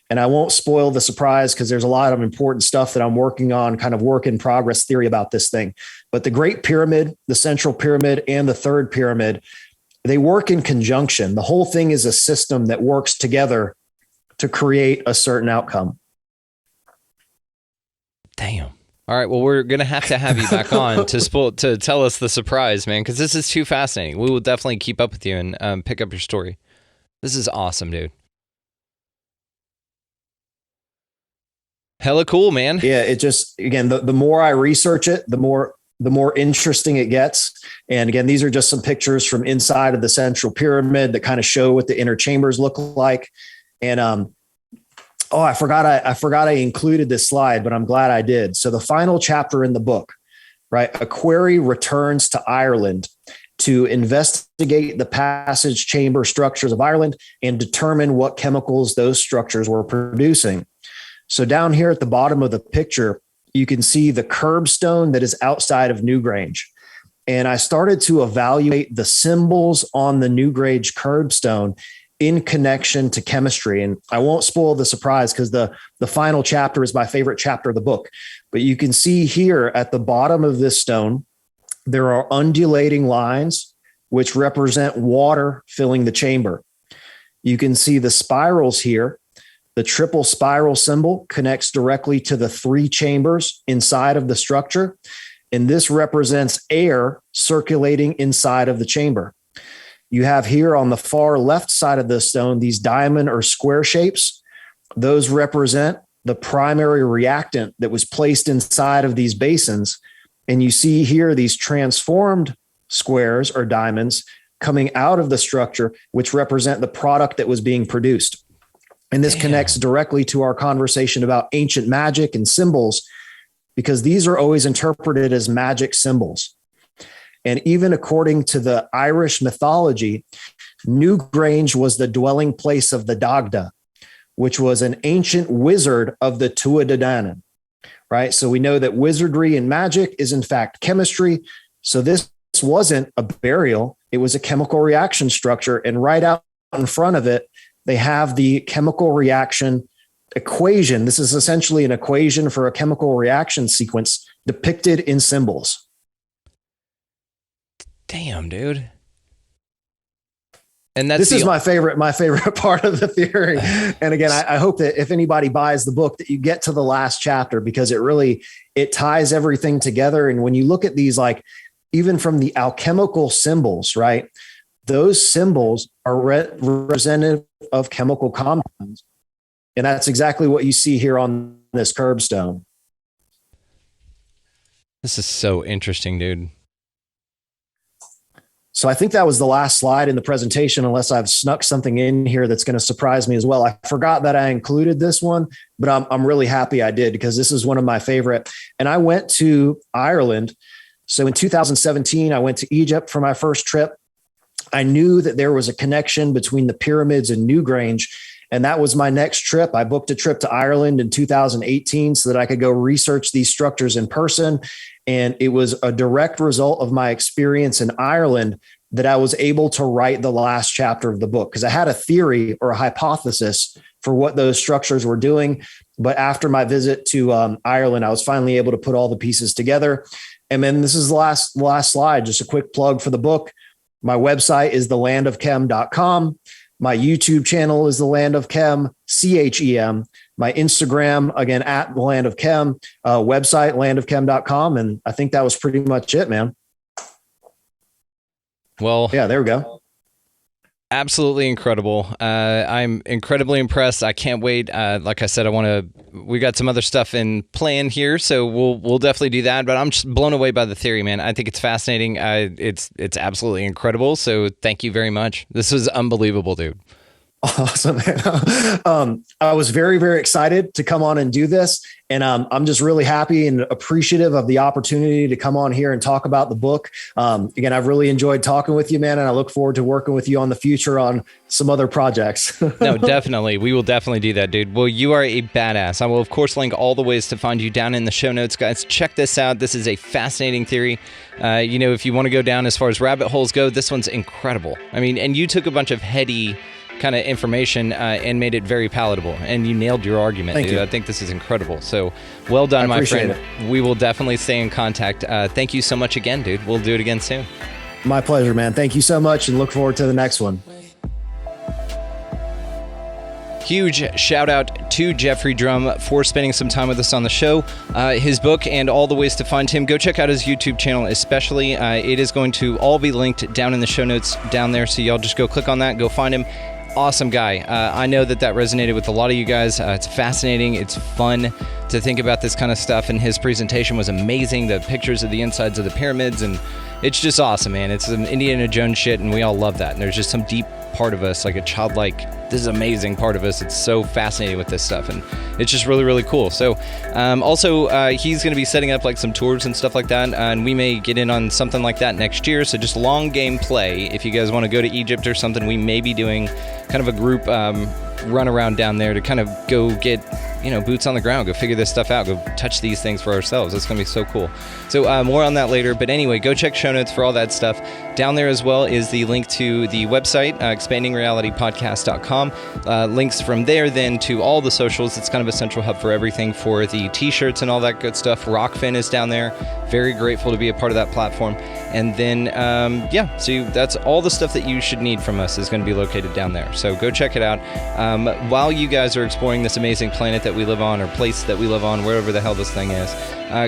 And I won't spoil the surprise because there's a lot of important stuff that I'm working on, kind of work in progress theory about this thing. But the Great Pyramid, the Central Pyramid, and the Third Pyramid, they work in conjunction. The whole thing is a system that works together to create a certain outcome. Damn. All right. Well, we're going to have you back on to tell us the surprise, man, because this is too fascinating. We will definitely keep up with you and pick up your story. This is awesome, dude. Hella cool, man. Yeah. It just, again, the more I research it, the more interesting it gets. And again, these are just some pictures from inside of the Central Pyramid that kind of show what the inner chambers look like. And, I forgot I included this slide, but I'm glad I did. So the final chapter in the book, right? A query returns to Ireland to investigate the passage chamber structures of Ireland and determine what chemicals those structures were producing. So down here at the bottom of the picture, you can see the curbstone that is outside of Newgrange. And I started to evaluate the symbols on the Newgrange curbstone in connection to chemistry. And I won't spoil the surprise because the final chapter is my favorite chapter of the book. But you can see here at the bottom of this stone, there are undulating lines which represent water filling the chamber. You can see the spirals here. The triple spiral symbol connects directly to the three chambers inside of the structure. And this represents air circulating inside of the chamber. You have here on the far left side of the stone, these diamond or square shapes. Those represent the primary reactant that was placed inside of these basins. And you see here these transformed squares or diamonds coming out of the structure, which represent the product that was being produced. And this connects directly to our conversation about ancient magic and symbols, because these are always interpreted as magic symbols. And even according to the Irish mythology, Newgrange was the dwelling place of the Dagda, which was an ancient wizard of the Tuatha Dé Danann, right? So we know that wizardry and magic is in fact chemistry. So this wasn't a burial. It was a chemical reaction structure. And right out in front of it, they have the chemical reaction equation. This is essentially an equation for a chemical reaction sequence depicted in symbols. Damn, dude. And this is my favorite part of the theory. And again, I hope that if anybody buys the book that you get to the last chapter, because it ties everything together. And when you look at these, like even from the alchemical symbols, right? Those symbols are representative of chemical compounds. And that's exactly what you see here on this curbstone. This is so interesting, dude. So I think that was the last slide in the presentation, unless I've snuck something in here that's going to surprise me as well. I forgot that I included this one, but I'm really happy I did, because this is one of my favorite. And I went to Ireland. So in 2017, I went to Egypt for my first trip. I knew that there was a connection between the pyramids and Newgrange, and that was my next trip. I booked a trip to Ireland in 2018 so that I could go research these structures in person. And it was a direct result of my experience in Ireland that I was able to write the last chapter of the book, because I had a theory or a hypothesis for what those structures were doing. But after my visit to Ireland, I was finally able to put all the pieces together. And then this is the last slide, just a quick plug for the book. My website is thelandofchem.com. My YouTube channel is the Land of Chem, CHEM. My Instagram, again, at the Land of Chem, website, landofchem.com. And I think that was pretty much it, man. Well, yeah, there we go. Absolutely incredible. I'm incredibly impressed. I can't wait. Like I said, we got some other stuff in plan here, so we'll definitely do that. But I'm just blown away by the theory, man. I think it's fascinating. It's absolutely incredible. So thank you very much. This was unbelievable, dude. Awesome. I was very, very excited to come on and do this. And I'm just really happy and appreciative of the opportunity to come on here and talk about the book. Again, I've really enjoyed talking with you, man. And I look forward to working with you on the future on some other projects. No, definitely. We will definitely do that, dude. Well, you are a badass. I will, of course, link all the ways to find you down in the show notes, guys. Check this out. This is a fascinating theory. If you want to go down as far as rabbit holes go, this one's incredible. I mean, and you took a bunch of heady kind of information and made it very palatable, and you nailed your argument. Thank you. I think this is incredible. So well done, my friend. We will definitely stay in contact. Thank you so much again, dude. We'll do it again soon. My pleasure, man. Thank you so much, and look forward to the next one. Huge shout out to Jeffrey Drumm for spending some time with us on the show. His book and all the ways to find him, go check out his YouTube channel especially. It is going to all be linked down in the show notes down there, so y'all just go click on that, go find him. Awesome guy. I know that resonated with a lot of you guys. It's fascinating. It's fun to think about this kind of stuff, and his presentation was amazing. The pictures of the insides of the pyramids, and it's just awesome, man. It's some Indiana Jones shit, and we all love that. And there's just some deep part of us, like a childlike, this is amazing part of us. It's so fascinating with this stuff, and it's just really, really cool. So also he's going to be setting up like some tours and stuff like that, and we may get in on something like that next year. So just long game play. If you guys want to go to Egypt or something, we may be doing kind of a group run around down there to kind of go get boots on the ground, go figure this stuff out, go touch these things for ourselves. It's gonna be so cool. So more on that later, but anyway, go check show notes for all that stuff. Down there as well is the link to the website, expandingrealitypodcast.com. Links from there then to all the socials. It's kind of a central hub for everything for the t-shirts and all that good stuff. Rockfin is down there. Very grateful to be a part of that platform. And then so that's all the stuff that you should need from us is going to be located down there. So go check it out. While you guys are exploring this amazing planet that we live on, or place that we live on, wherever the hell this thing is,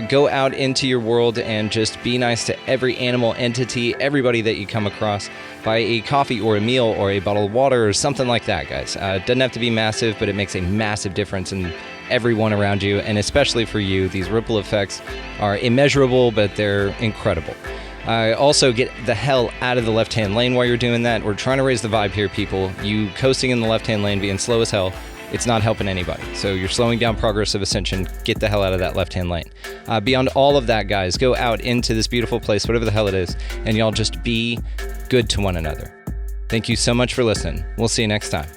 go out into your world and just be nice to every animal, entity, everybody that you come across. Buy a coffee or a meal or a bottle of water or something like that, guys. It doesn't have to be massive, but it makes a massive difference in everyone around you, and especially for you. These ripple effects are immeasurable, but they're incredible. Also, get the hell out of the left-hand lane while you're doing that. We're trying to raise the vibe here, people. You coasting in the left-hand lane, being slow as hell, it's not helping anybody. So you're slowing down progress of ascension. Get the hell out of that left-hand lane. Beyond all of that, guys, go out into this beautiful place, whatever the hell it is, and y'all just be good to one another. Thank you so much for listening. We'll see you next time.